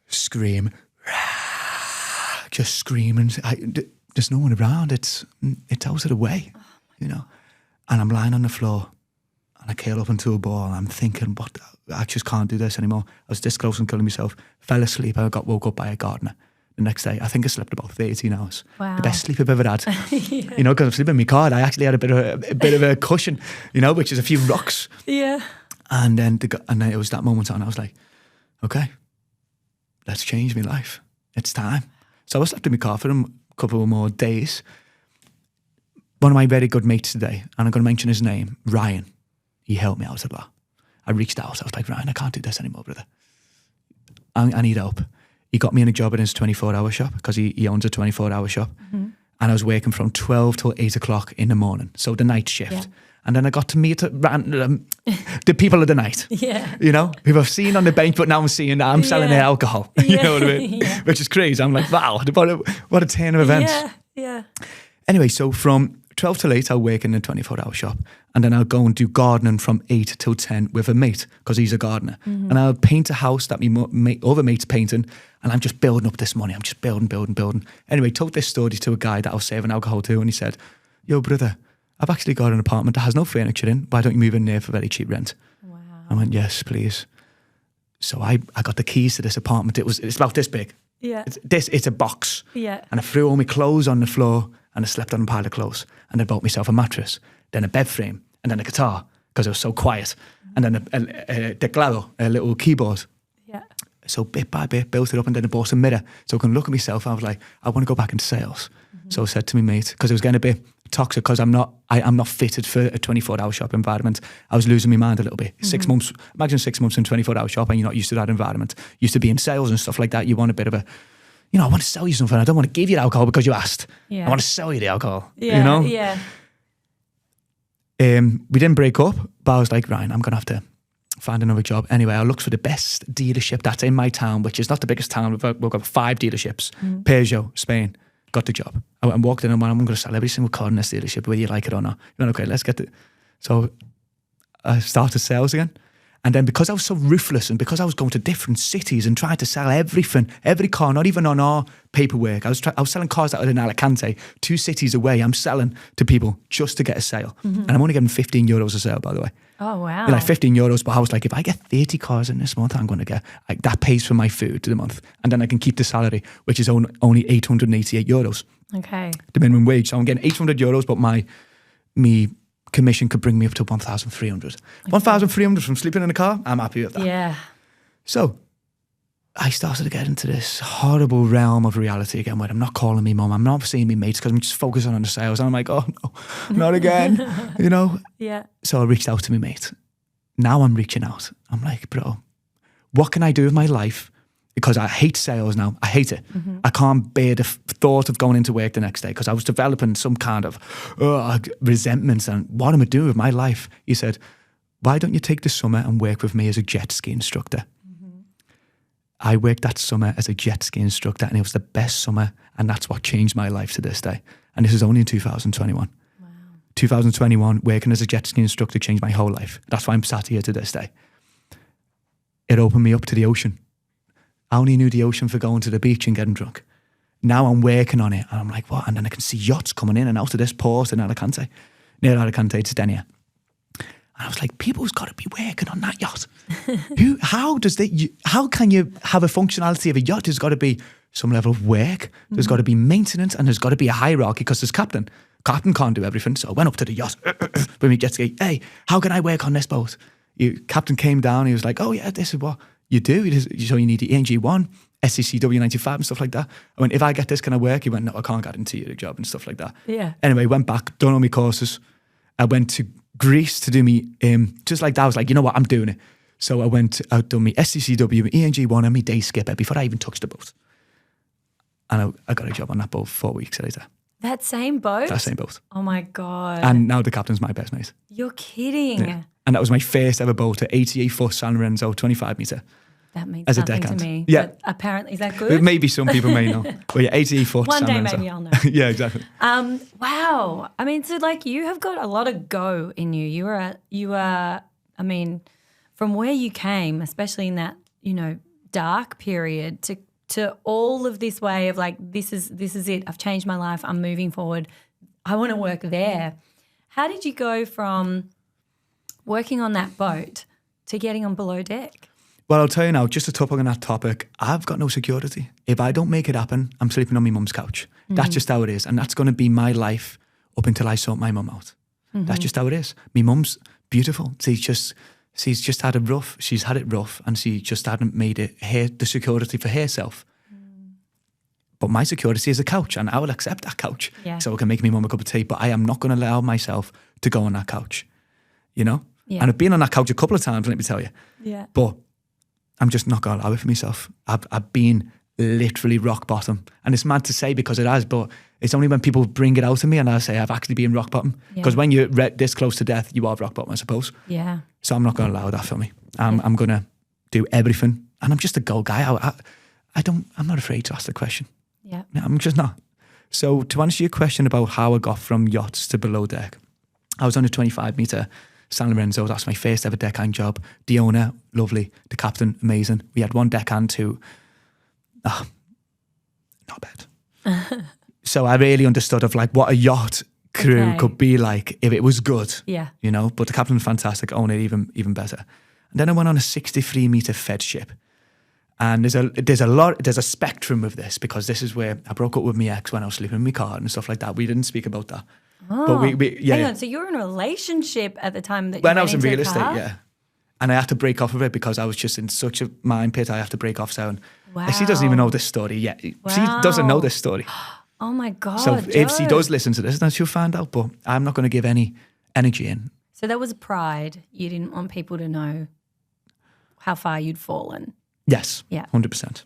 scream, just screaming. There's no one around. It's out of the way, you know. And I'm lying on the floor and I curl up into a ball and I'm thinking, what? I just can't do this anymore. I was this close and killing myself. Fell asleep. I got woke up by a gardener the next day. I think I slept about 13 hours. Wow. The best sleep I've ever had. Yeah. You know, because I'm sleeping in my car. I actually had a bit of a cushion, you know, which is a few rocks. Yeah. And then it was that moment on. I was like, okay, let's change my life. It's time. So I slept in my car for a couple more days. One of my very good mates today, and I'm going to mention his name, Ryan. He helped me out a lot. I reached out. I was like, Ryan, I can't do this anymore, brother. I need help. He got me in a job in his 24-hour shop because he owns a 24-hour shop. Mm-hmm. And I was working from 12 till 8 o'clock in the morning. So the night shift. Yeah. And then I got to meet the people of the night. Yeah. You know, who I've seen on the bench, but now I'm seeing that I'm selling their alcohol. You know what I mean? Yeah. Which is crazy. I'm like, wow, what a turn of events. Yeah, yeah. Anyway, so from 12 till 8, I'll work in a 24-hour shop. And then I'll go and do gardening from 8 till 10 with a mate, because he's a gardener. Mm-hmm. And I'll paint a house that my other mate's painting. And I'm just building up this money. I'm just building. Anyway, told this story to a guy that I was serving alcohol to. And he said, yo, brother, I've actually got an apartment that has no furniture in. Why don't you move in there for very cheap rent? Wow. I went, yes, please. So I got the keys to this apartment. It's about this big. Yeah. It's a box. Yeah. And I threw all my clothes on the floor and I slept on a pile of clothes. And I bought myself a mattress, then a bed frame, and then a guitar because it was so quiet. And then a teclado, a little keyboard. Yeah. So bit by bit, built it up, and then I bought a mirror so I can look at myself. I was like, I want to go back into sales. Mm-hmm. So I said to my mate, because it was getting a bit toxic, because I'm not fitted for a 24-hour shop environment. I was losing my mind a little bit. Mm-hmm. 6 months, imagine 6 months in a 24-hour shop and you're not used to that environment. Used to be in sales and stuff like that. You want a bit of a, you know, I want to sell you something. I don't want to give you the alcohol because you asked. Yeah. I want to sell you the alcohol. Yeah, you know? Yeah. We didn't break up, but I was like, Ryan, I'm going to have to find another job. Anyway, I looked for the best dealership that's in my town, which is not the biggest town. We've got 5 dealerships. Mm. Peugeot, Spain. Got the job. I went and walked in and went, I'm going to sell every single car in this dealership, whether you like it or not. You went, okay, let's get it. So I started sales again. And then because I was so ruthless and because I was going to different cities and trying to sell everything, every car, not even on our paperwork, I was selling cars that are in Alicante, 2 cities away. I'm selling to people just to get a sale. And I'm only getting €15 a sale, by the way. Oh, wow. Like €15, but I was like, if I get 30 cars in this month, I'm going to get, like, that pays for my food to the month. And then I can keep the salary, which is only €888. Okay. The minimum wage. So I'm getting €800, but me commission could bring me up to 1,300. 1,300 from sleeping in a car, I'm happy with that. Yeah. So I started to get into this horrible realm of reality again where I'm not calling me mum, I'm not seeing me mates because I'm just focusing on the sales. And I'm like, oh no, not again, you know? Yeah. So I reached out to my mate. Now I'm reaching out. I'm like, bro, what can I do with my life? Because I hate sales now. I hate it. I can't bear the thought of going into work the next day because I was developing some kind of resentment and what am I doing with my life? He said, why don't you take the summer and work with me as a jet ski instructor? I worked that summer as a jet ski instructor and it was the best summer and that's what changed my life to this day. And this is only in 2021. Wow. 2021, working as a jet ski instructor changed my whole life. That's why I'm sat here to this day. It opened me up to the ocean. I only knew the ocean for going to the beach and getting drunk. Now I'm working on it and I'm like, what? And then I can see yachts coming in and out of this port in Alicante, near Alicante, it's Denia. And I was like, people's got to be working on that yacht. How can you have a functionality of a yacht? There's got to be some level of work. There's got to be maintenance and there's got to be a hierarchy because there's captain. Captain can't do everything. So I went up to the yacht with me jet ski. Hey, how can I work on this boat? Captain came down. He was like, oh yeah, this is what you do. So you need the ENG1, SCCW 95 and stuff like that. I went, if I get this, can I work? He went, no, I can't guarantee you the job and stuff like that. Yeah. Anyway, went back, done all my courses. I went to Greece to do me, just like that. I was like, you know what, I'm doing it. So I went out, done my SCCW, ENG1 and my day skipper before I even touched the boat. And I got a job on that boat 4 weeks later. That same boat? That same boat. Oh my God. And now the captain's my best mate. You're kidding. Yeah. And that was my first ever boat, an 88-foot San Lorenzo, 25 metre. That means as nothing a deckhand. to me. Yeah. But apparently, is that good? Maybe some people may know. But yeah, 88 foot. One San day Lorenzo. maybe I'll know. Yeah, exactly. Wow. I mean, so like you have got a lot of go in you. You are, I mean, from where you came, especially in that, you know, dark period to all of this way of like, this is it. I've changed my life. I'm moving forward. I want to work there. How did you go from working on that boat to getting on below deck? Well, I'll tell you now, just to top on that topic, I've got no security. If I don't make it happen, I'm sleeping on my mum's couch. That's just how it is. And that's going to be my life up until I sort my mum out. That's just how it is. My mum's beautiful. She's just had it rough. She's had it rough and she just hadn't made it the security for herself. But my security is a couch and I will accept that couch. Yeah. So I can make my mum a cup of tea, but I am not going to allow myself to go on that couch, you know? Yeah. And I've been on that couch a couple of times, let me tell you. Yeah. But I'm just not going to allow it for myself. I've been literally rock bottom. And it's mad to say because it has, but it's only when people bring it out to me and I say I've actually been rock bottom. Because when you're this close to death, you are rock bottom, I suppose. Yeah. So I'm not going to allow that for me. I'm going to do everything. And I'm just a go guy. I'm not afraid to ask the question. Yeah. No, I'm just not. So to answer your question about how I got from yachts to below deck, I was on a 25 metre San Lorenzo. That's my first ever deckhand job. The owner, lovely. The captain, amazing. We had one deckhand who, not bad. So I really understood of like what a yacht crew could be like if it was good. Yeah. You know, but the captain was fantastic. Owner even better. And then I went on a 63 metre fed ship. And there's a spectrum of this because this is where I broke up with my ex when I was sleeping in my car and stuff like that. We didn't speak about that. Oh, but hang on. So you were in a relationship at the time that you when went I was in into real a estate, car? yeah. And I had to break off of it because I was just in such a mind pit. I have to break off sound. Wow. She doesn't even know this story yet. Wow. She doesn't know this story. Oh my God. So if she Joe. does listen to this, then she'll find out. But I'm not going to give any energy in. So that was pride. You didn't want people to know how far you'd fallen. Yes, Yeah. 100%.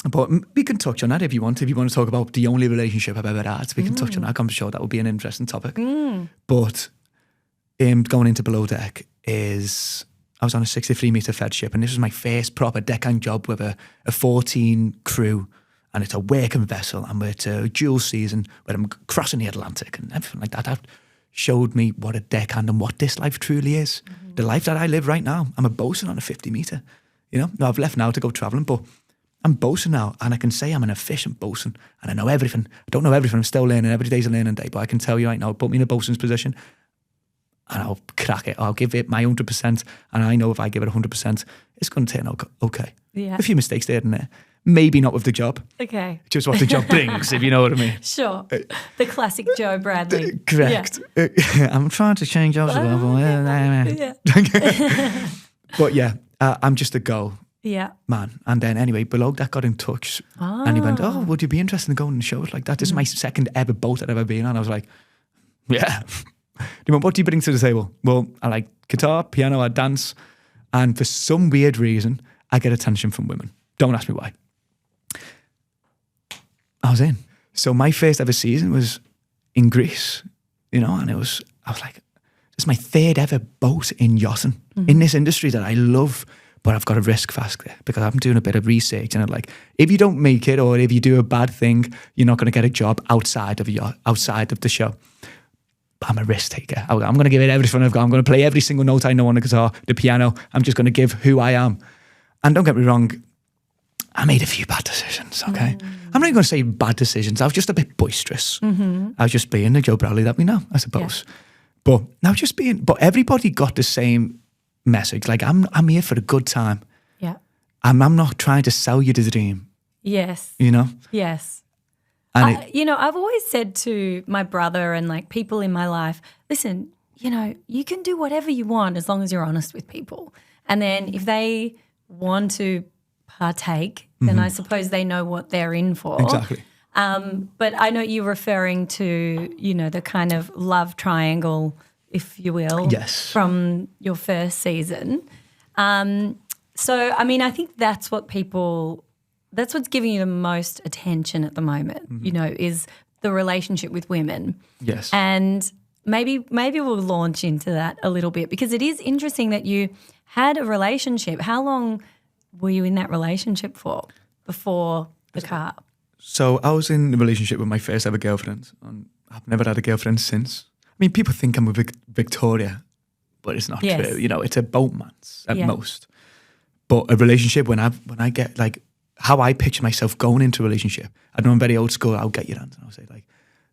But we can touch on that if you want. If you want to talk about the only relationship I've ever had, we can touch on that. I'm sure that would be an interesting topic. But going into below deck is, I was on a 63 metre fed ship and this was my first proper deckhand job with a 14 crew and it's a working vessel and it's a dual season where I'm crossing the Atlantic and everything like that. showed me what a deckhand and what this life truly is. The life that I live right now, I'm a bosun on a 50 metre. You know, now I've left now to go travelling, but I'm bosun now, and I can say I'm an efficient bosun, and I know everything. I don't know everything. I'm still learning. Every day's a learning day, but I can tell you right now, put me in a bosun's position, and I'll crack it. I'll give it my 100%, and I know if I give it 100%, it's going to turn out okay. Yeah. A few mistakes there and there. Maybe not with the job. Okay. Just what the job brings, if you know what I mean. Sure. The classic Joe Bradley. Correct. Yeah. I'm trying to change out. Yeah. But yeah, I'm just a go. Yeah. Man. And then anyway, Below that got in touch and he went, oh, would you be interested in going on shows like that? This is my second ever boat I've ever been on. I was like, yeah. He went, what do you bring to the table? Well, I like guitar, piano, I dance. And for some weird reason, I get attention from women. Don't ask me why. I was in. So my first ever season was in Greece, you know, and I was like, it's my third ever boat in yachting in this industry that I love, but I've got to risk fast there because I'm doing a bit of research and I'm like, if you don't make it or if you do a bad thing, you're not going to get a job outside of the show. But I'm a risk taker. I'm going to give it everything I've got. I'm going to play every single note I know on the guitar, the piano. I'm just going to give who I am. And don't get me wrong, I made a few bad decisions, okay? I'm not even going to say bad decisions. I was just a bit boisterous. I was just being the Joe Bradley that we know, I suppose. Yeah. But everybody got the same message. Like, I'm here for a good time. Yeah. I'm not trying to sell you the dream. Yes. You know? Yes. And I've always said to my brother and like people in my life, listen, you know, you can do whatever you want as long as you're honest with people. And then if they want to partake, then I suppose they know what they're in for. Exactly. But I know you're referring to, you know, the kind of love triangle, if you will, yes, from your first season. So, I mean, I think that's what's giving you the most attention at the moment, you know, is the relationship with women. Yes. And maybe we'll launch into that a little bit because it is interesting that you had a relationship. How long were you in that relationship for before the car? So I was in a relationship with my first ever girlfriend, and I've never had a girlfriend since. I mean, people think I'm with Victoria, but it's not true. You know, it's a boatman's at most. But a relationship, when I get like how I picture myself going into a relationship, I know I'm very old school. I'll get your hands and I'll say like,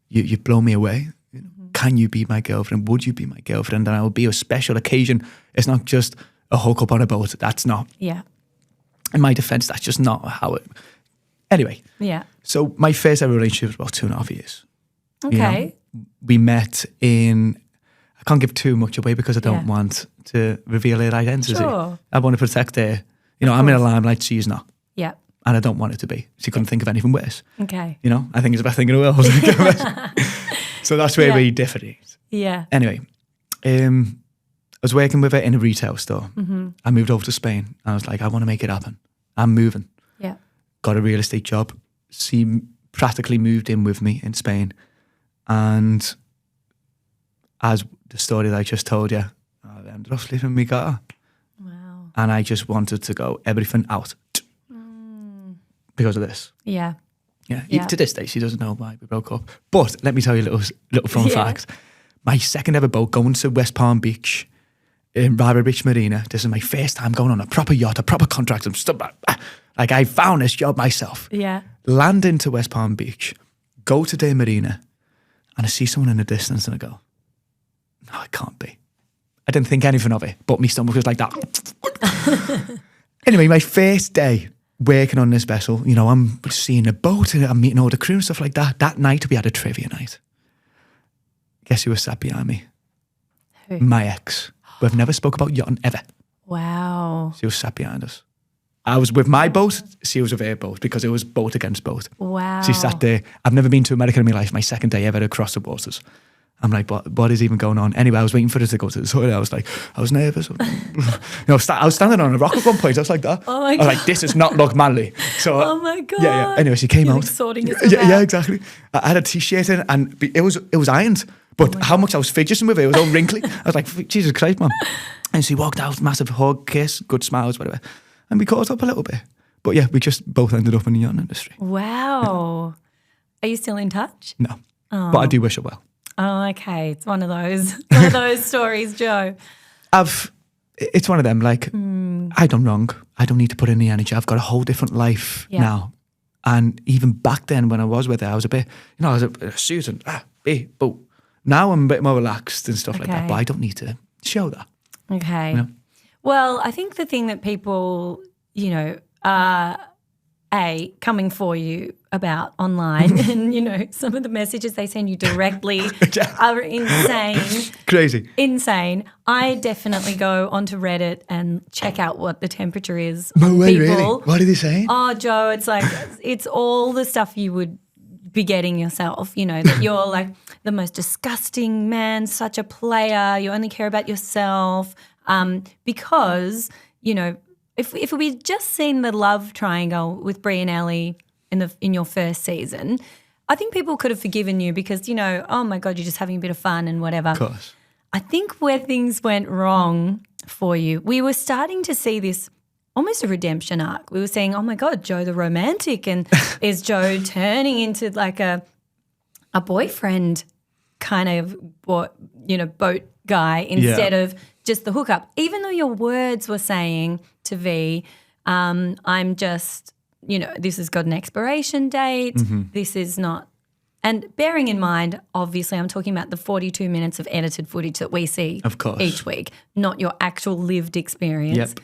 you blow me away. You know, can you be my girlfriend? Would you be my girlfriend? And I will be a special occasion. It's not just a hook up on a boat. That's not. Yeah. In my defense, that's just not how it. Anyway. Yeah. So my first ever relationship was about 2.5 years. Okay. You know, we met in. I can't give too much away because I don't want to reveal her identity. Sure. I want to protect her. You know, I'm in a limelight. She's not. Yeah. And I don't want it to be. She couldn't think of anything worse. Okay. You know, I think it's the best thing in the world. So that's where we differed. Yeah. Anyway, I was working with her in a retail store. I moved over to Spain. I was like, I want to make it happen. I'm moving. Yeah. Got a real estate job. She practically moved in with me in Spain. And as the story that I just told you, I ended up sleeping in my car. Wow. And I just wanted to go everything out. Because of this. Yeah. Yeah. To this day, she doesn't know why we broke up. But let me tell you a little fun fact. My second ever boat going to West Palm Beach, in River Beach Marina. This is my first time going on a proper yacht, a proper contract. I'm stuff like I found this job myself. Yeah. Land into West Palm Beach, go to their marina, and I see someone in the distance and I go, no, it can't be. I didn't think anything of it, but my stomach was like that. Anyway, my first day working on this vessel, you know, I'm seeing the boat and I'm meeting all the crew and stuff like that. That night we had a trivia night. Guess who was sat behind me? Who? My ex. We've never spoke about yachting ever. Wow. She was sat behind us. I was with my boat, she was with her boat because it was boat against boat. Wow. She sat there. I've never been to America in my life. My second day ever across the waters. I'm like, what is even going on? Anyway, I was waiting for her to go to the toilet. I was nervous. You know, I was standing on a rock at one point. I was like that. Oh my God. I was like, this does not look manly. So, oh my God. Yeah. Anyway, she came out. Sorting yeah, exactly. I had a t-shirt in and it was ironed. But how much I was fidgeting with it was all wrinkly. I was like, Jesus Christ, man. And she walked out, massive hug, kiss, good smiles, whatever. And we caught up a little bit. But yeah, we just both ended up in the yachting industry. Wow. Yeah. Are you still in touch? No. Oh. But I do wish her well. Oh, okay. It's one of those stories, Joe. It's one of them, like, I done wrong. I don't need to put in the energy. I've got a whole different life now. And even back then when I was with her, I was a bit, I was a suit and but now I'm a bit more relaxed and stuff like that. But I don't need to show that. Okay. You know? Well, I think the thing that people, are coming for you about online and, some of the messages they send you directly are insane. Crazy. Insane. I definitely go onto Reddit and check out what the temperature is No on way, people. really? What are they saying? Oh, Joe, it's like it's all the stuff you would be getting yourself, that you're like the most disgusting man, such a player, you only care about yourself. Because, if we'd just seen the love triangle with Brie and Ellie in your first season, I think people could have forgiven you because, oh my God, you're just having a bit of fun and whatever. Of course. I think where things went wrong for you, we were starting to see this almost a redemption arc. We were saying, oh my God, Joe the romantic, and is Joe turning into like a boyfriend kind of boat guy instead of just the hookup. Even though your words were saying to V, I'm just, this has got an expiration date. This is not. And bearing in mind, obviously, I'm talking about the 42 minutes of edited footage that we see each week, not your actual lived experience. Yep.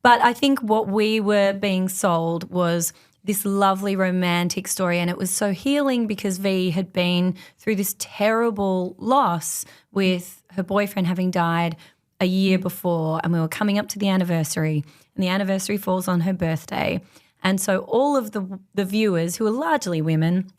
But I think what we were being sold was this lovely romantic story, and it was so healing because V had been through this terrible loss with her boyfriend having died a year before, and we were coming up to the anniversary, and the anniversary falls on her birthday. And so all of the viewers, who are largely women,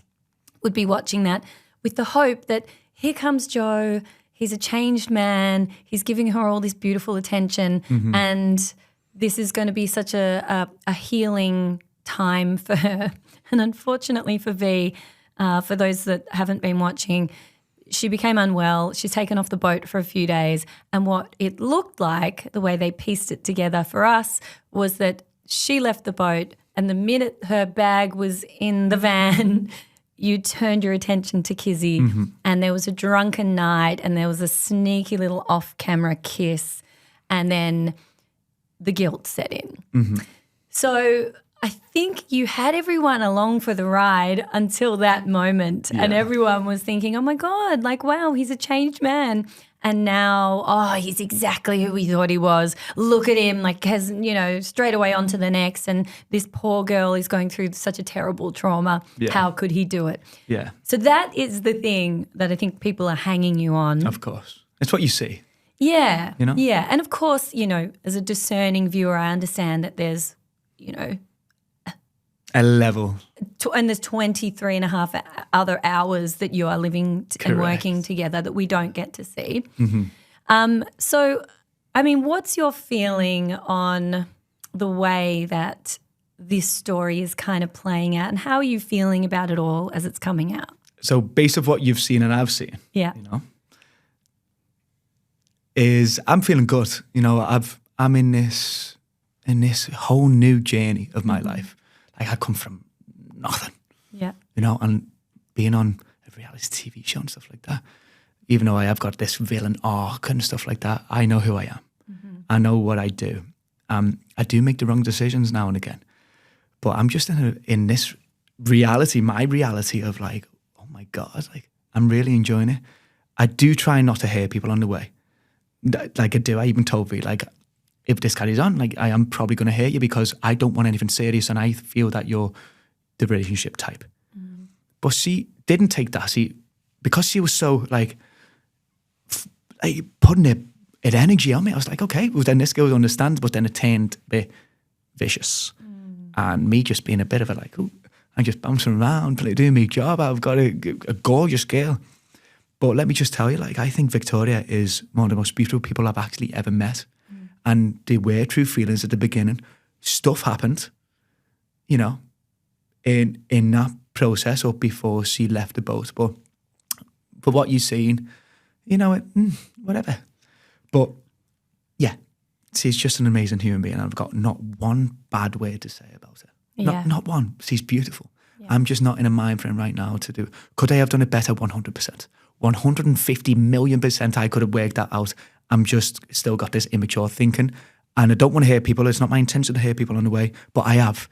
would be watching that with the hope that here comes Joe, he's a changed man, he's giving her all this beautiful attention, and this is going to be such a healing time for her. And unfortunately for V, for those that haven't been watching, she became unwell. She's taken off the boat for a few days. And what it looked like, the way they pieced it together for us, was that she left the boat, and the minute her bag was in the van, you turned your attention to Kizzy, and there was a drunken night, and there was a sneaky little off-camera kiss, and then the guilt set in. So I think you had everyone along for the ride until that moment, and everyone was thinking, oh my God, like, wow, he's a changed man. And now, oh, he's exactly who we thought he was. Look at him, like, has, straight away on to the next. And this poor girl is going through such a terrible trauma. Yeah. How could he do it? Yeah. So that is the thing that I think people are hanging you on. Of course. It's what you see. Yeah. You know? Yeah. And of course, as a discerning viewer, I understand that there's, A level. And there's 23 and a half other hours that you are living and working together that we don't get to see. So, I mean, what's your feeling on the way that this story is kind of playing out, and how are you feeling about it all as it's coming out? So based off what you've seen and I've seen, is I'm feeling good. I'm in this whole new journey of my life. Like, I come from nothing. Yeah. And being on a reality TV show and stuff like that, even though I have got this villain arc and stuff like that, I know who I am. I know what I do. I do make the wrong decisions now and again, but I'm just in this reality, my reality of like, oh my God, like, I'm really enjoying it. I do try not to hurt people on the way. Like I do. I even told V, like, if this carries on, like, I am probably going to hurt you because I don't want anything serious, and I feel that you're the relationship type. But she didn't take that. Because she was so like putting it energy on me, I was like, okay, well then this girl understands, but then it turned a bit vicious. And me just being a bit of a like, oh, I'm just bouncing around, doing my job. I've got a gorgeous girl. But let me just tell you, like, I think Victoria is one of the most beautiful people I've actually ever met. And there were true feelings at the beginning. Stuff happened, in that process or before she left the boat. But for what you've seen, whatever. But yeah, she's just an amazing human being. I've got not one bad word to say about her. Yeah. Not one. She's beautiful. Yeah. I'm just not in a mind frame right now to do. Could I have done it better? 100%. 150 million% I could have worked that out. I'm just still got this immature thinking. And I don't want to hurt people. It's not my intention to hurt people on the way, but I have.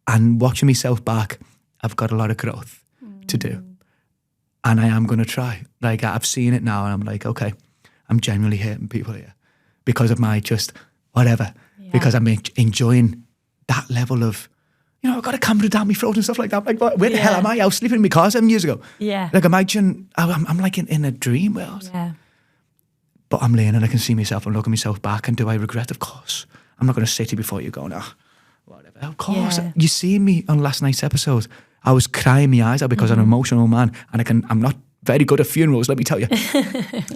And watching myself back, I've got a lot of growth to do. And I am going to try. Like, I've seen it now and I'm like, okay, I'm genuinely hurting people here because of my just whatever. Yeah. Because I'm enjoying that level of, you know, I've got a camera down my throat and stuff like that. Like, where the hell am I? I was sleeping in my car 7 years ago. Yeah. Like, imagine, I'm like in a dream world. Yeah. But I'm learning, I can see myself and look at myself back, and do I regret? Of course. I'm not going to sit here before you going, whatever. Of course. Yeah. You see me on last night's episode. I was crying my eyes out because I'm an emotional man, and I'm not very good at funerals, let me tell you.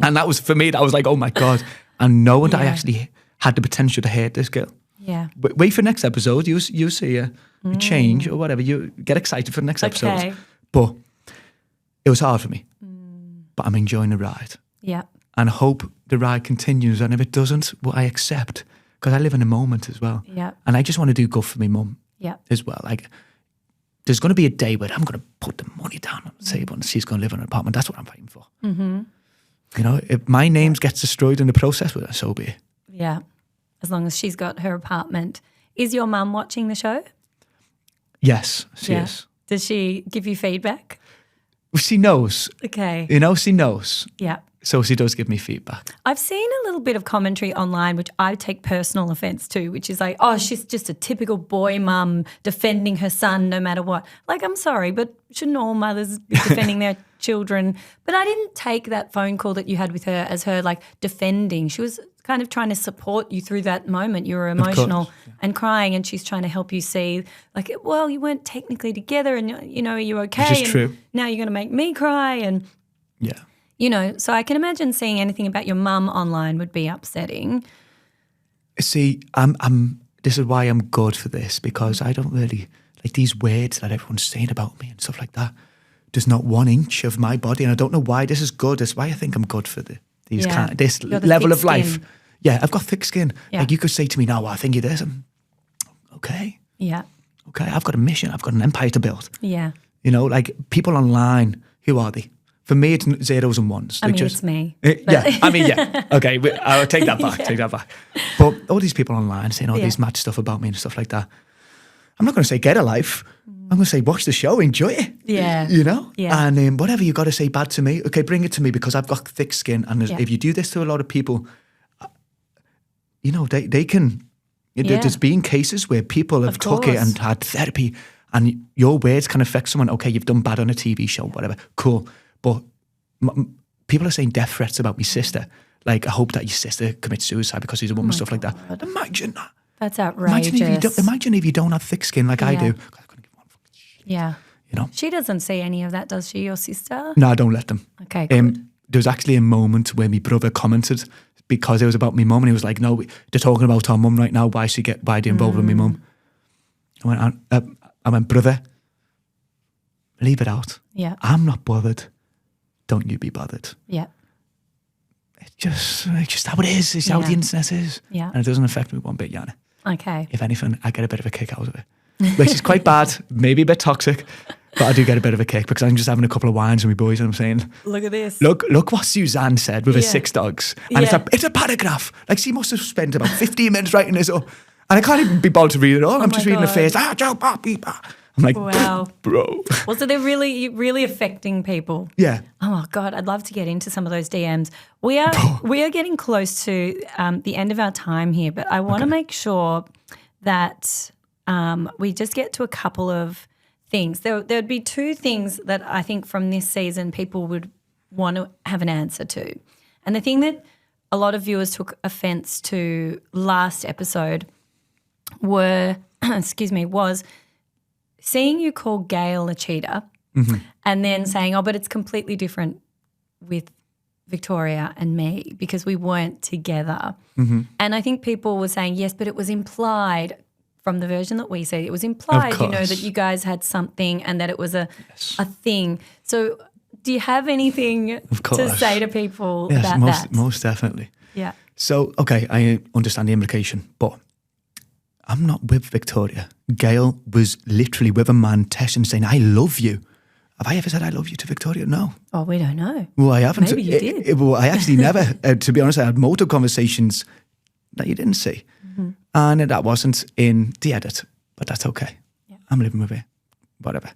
And that was, for me, that was like, oh my God. And knowing that I actually had the potential to hurt this girl. Yeah. But wait for next episode. You see a change or whatever. You get excited for the next episode. But it was hard for me. But I'm enjoying the ride. Yeah. And I hope the ride continues. And if it doesn't, well, I accept. Because I live in the moment as well. Yeah. And I just want to do good for my mum as well. Like, there's going to be a day where I'm going to put the money down on the table and she's going to live in an apartment. That's what I'm fighting for. Mm-hmm. You know, if my name gets destroyed in the process, well, so be it. Yeah. As long as she's got her apartment. Is your mum watching the show? Yes, she is. Does she give you feedback? She knows. Okay. You know, she knows. Yeah. So she does give me feedback. I've seen a little bit of commentary online, which I take personal offence to, which is like, oh, she's just a typical boy mum defending her son no matter what. Like, I'm sorry, but shouldn't all mothers be defending their children? But I didn't take that phone call that you had with her as her, like, defending. She was kind of trying to support you through that moment. You were emotional and crying, and she's trying to help you see, like, well, you weren't technically together and, you know, you're okay. Which is true. Now you're going to make me cry and... Yeah. You know, so I can imagine seeing anything about your mum online would be upsetting. See, this is why I'm good for this, because I don't really, like, these words that everyone's saying about me and stuff like that. There's not 1 inch of my body, and I don't know why this is good. That's why I think I'm good for this level of life. Yeah, I've got thick skin. Yeah. Like, you could say to me now, well, I think you're this. Okay. Yeah. Okay, I've got a mission. I've got an empire to build. Yeah. You know, like, people online, who are they? For me, it's zeros and ones. I mean, it's me. Yeah, I mean, yeah. Okay, I'll take that back, take that back. But all these people online saying all these mad stuff about me and stuff like that, I'm not going to say get a life. I'm going to say watch the show, enjoy it. Yeah. You know? Yeah. And whatever you got to say bad to me, okay, bring it to me because I've got thick skin. And if you do this to a lot of people, you know, they can... There's been cases where people have took it and had therapy, and your words can affect someone. Okay, you've done bad on a TV show, whatever. Cool. But people are saying death threats about my sister. Like, I hope that your sister commits suicide because she's a woman, stuff like that. Imagine that. That's outrageous. Imagine if you don't have thick skin like I do. Yeah. You know? She doesn't see any of that, does she, your sister? No, I don't let them. Okay, good. There was actually a moment where my brother commented because it was about my mum, and he was like, no, they're talking about our mum right now. Why they involved with my mum? I went, brother, leave it out. Yeah. I'm not bothered. Don't you be bothered. Yeah. It's just how it is. It's how the internet is. Yeah. And it doesn't affect me one bit, Yana. Okay. If anything, I get a bit of a kick out of it. Which is quite bad, maybe a bit toxic, but I do get a bit of a kick because I'm just having a couple of wines with my boys and I'm saying, look at this. Look what Suzanne said with her 6 dogs. And it's a paragraph. Like, she must have spent about 15 minutes writing this up. And I can't even be bothered to read it all. I'm just reading the face. I'm like, wow, bro. Well, so they're really, really affecting people. Yeah. Oh God, I'd love to get into some of those DMs. We are getting close to the end of our time here, but I want to make sure that we just get to a couple of things. There'd be 2 things that I think from this season people would want to have an answer to, and the thing that a lot of viewers took offence to last episode was seeing you call Gail a cheater and then saying, oh, but it's completely different with Victoria and me because we weren't together. Mm-hmm. And I think people were saying, yes, but it was implied from the version that we see. It was implied, you know, that you guys had something and that it was a thing. So do you have anything to say to people about that? Most definitely. Yeah. So, okay, I understand the implication, but I'm not with Victoria. Gail was literally with a man texting saying, I love you. Have I ever said I love you to Victoria? No. Oh, we don't know. Well, I haven't. Maybe you did. Well, I actually never. To be honest, I had multiple conversations that you didn't see. And that wasn't in the edit, but that's okay. Yeah. I'm living with it. Whatever.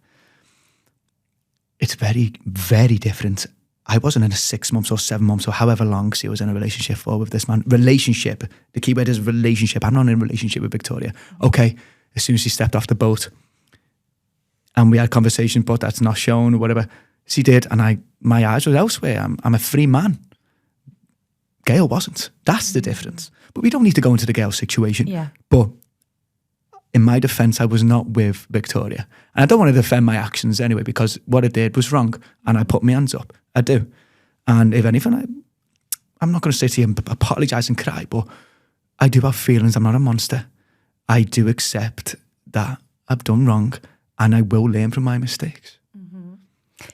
It's very, very different. I wasn't in a 6 months or 7 months or however long she was in a relationship for with this man. Relationship. The key word is relationship. I'm not in a relationship with Victoria. Okay. As soon as she stepped off the boat and we had conversations, but that's not shown or whatever, she did. And my eyes were elsewhere. I'm a free man. Gail wasn't. That's the difference. But we don't need to go into the Gail situation. Yeah. But in my defence, I was not with Victoria. And I don't want to defend my actions anyway, because what I did was wrong. And I put my hands up. I do. And if anything, I'm not going to sit here and apologise and cry, but I do have feelings. I'm not a monster. I do accept that I've done wrong and I will learn from my mistakes.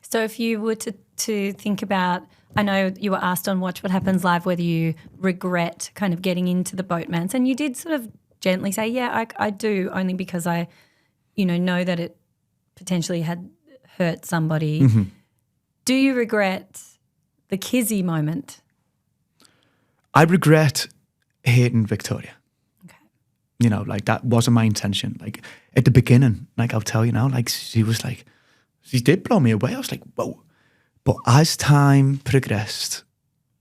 So if you were to think about, I know you were asked on Watch What Happens Live whether you regret kind of getting into the boatmans, and you did sort of gently say, yeah, I do, only because I, know that it potentially had hurt somebody. Do you regret the Kizzy moment? I regret hating Victoria. Okay. Like that wasn't my intention. Like at the beginning, like I'll tell you now, like she did blow me away. I was like, whoa. But as time progressed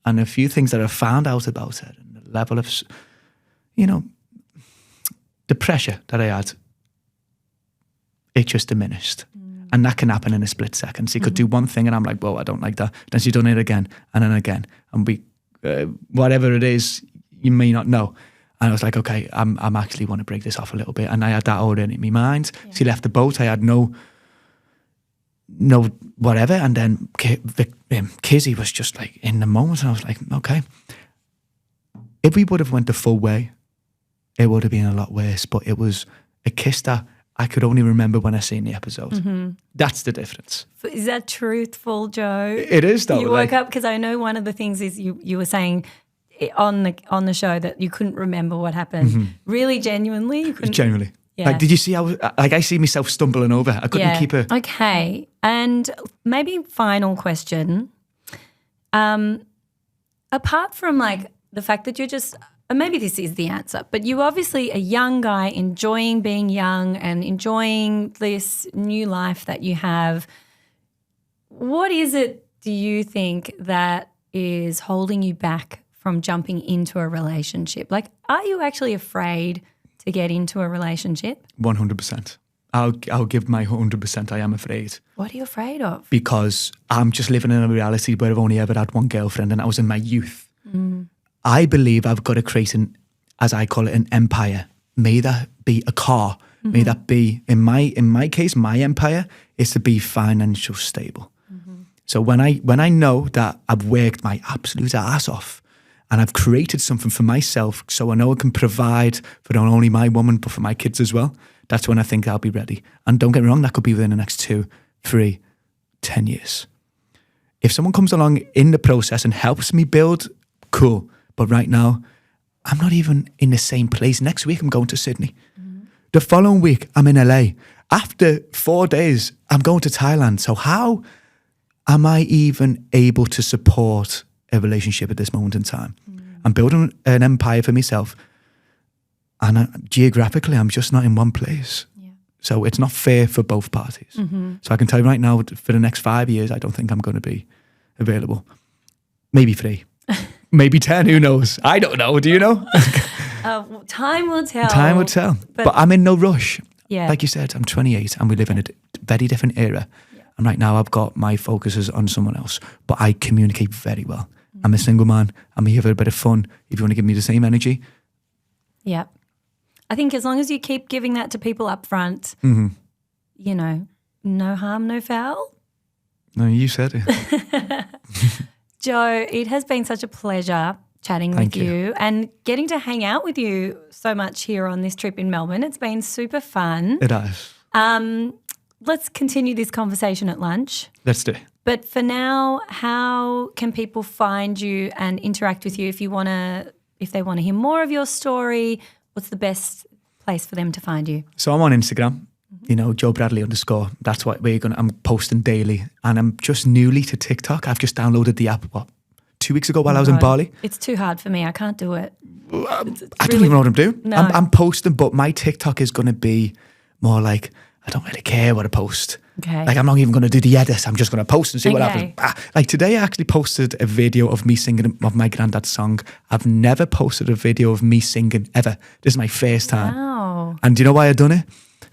and a few things that I found out about her and the level of, the pressure that I had, it just diminished. And that can happen in a split second. She could do one thing and I'm like, whoa, I don't like that. Then she done it again and then again. And we, whatever it is, you may not know. And I was like, okay, I'm actually want to break this off a little bit. And I had that already in my mind. Yeah. She left the boat. I had no whatever. And then Kizzy was just like in the moment. And I was like, okay. If we would have went the full way, it would have been a lot worse. But it was a kiss that I could only remember when I seen the episode. That's the difference. Is that truthful, Joe? It is, though. You woke up, because I know one of the things is you were saying on the show that you couldn't remember what happened. Really, genuinely, you couldn't. Genuinely. Yeah. Like, did you see how? I see myself stumbling over. I couldn't keep it. Okay, and maybe final question. Apart from like the fact that you're just. And maybe this is the answer, but you obviously a young guy enjoying being young and enjoying this new life that you have. What is it, do you think, that is holding you back from jumping into a relationship? Like, are you actually afraid to get into a relationship? 100%. I'll give my 100%. I am afraid. What are you afraid of? Because I'm just living in a reality where I've only ever had one girlfriend and that was in my youth. I believe I've got to create as I call it, an empire. May that be a car. May that be, in my case, my empire is to be financial stable. So when I know that I've worked my absolute ass off and I've created something for myself, so I know I can provide for not only my woman but for my kids as well, that's when I think I'll be ready. And don't get me wrong, that could be within the next 2, 3, 10 years. If someone comes along in the process and helps me build, cool. But right now, I'm not even in the same place. Next week, I'm going to Sydney. The following week, I'm in LA. After 4 days, I'm going to Thailand. So how am I even able to support a relationship at this moment in time? I'm building an empire for myself. And geographically, I'm just not in one place. Yeah. So it's not fair for both parties. So I can tell you right now, for the next 5 years, I don't think I'm going to be available. Maybe 3. Maybe 10, who knows? I don't know. Do you know? Time will tell. Time will tell. But I'm in no rush. Yeah. Like you said, I'm 28 and we live in a very different era. Yeah. And right now I've got my focuses on someone else. But I communicate very well. I'm a single man. I'm here for a bit of fun. If you want to give me the same energy. Yeah. I think as long as you keep giving that to people up front, no harm, no foul. No, you said it. Joe, it has been such a pleasure chatting with you and getting to hang out with you so much here on this trip in Melbourne. It's been super fun. It has. Let's continue this conversation at lunch. Let's do. But for now, how can people find you and interact with you if they want to hear more of your story? What's the best place for them to find you? So I'm on Instagram. you know, Joe Bradley _ that's what I'm posting daily. And I'm just newly to TikTok. I've just downloaded the app, 2 weeks ago while I was in Bali. It's too hard for me. I can't do it. I don't even know what I'm doing. No. I'm posting, but my TikTok is going to be more like, I don't really care what I post. Okay. Like, I'm not even going to do the edit. I'm just going to post and see what happens. Like today I actually posted a video of me singing of my granddad's song. I've never posted a video of me singing ever. This is my first time. Wow. And do you know why I've done it?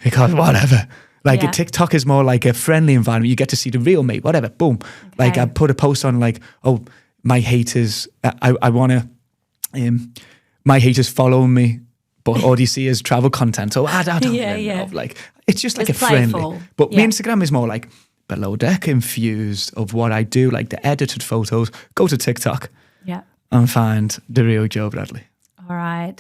Because whatever. Like Yeah. a TikTok is more like a friendly environment. You get to see the real me, whatever. Boom. Like I put a post on like, oh, my haters, I want to, my haters following me, but all you see is travel content. So I don't really know. Like, it's just like It's a friendly. playful. But my Instagram is more like below deck infused of what I do, like the edited photos. Go to TikTok and find the real Joe Bradley. All right.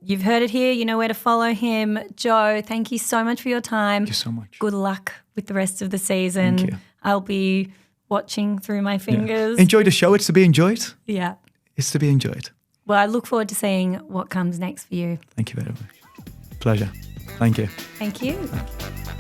You've heard it here. You know where to follow him. Joe, thank you so much for your time. Thank you so much. Good luck with the rest of the season. Thank you. I'll be watching through my fingers. Enjoy the show. It's to be enjoyed. Yeah. It's to be enjoyed. Well, I look forward to seeing what comes next for you. Thank you very much. Pleasure. Thank you. Thank you. Thank you.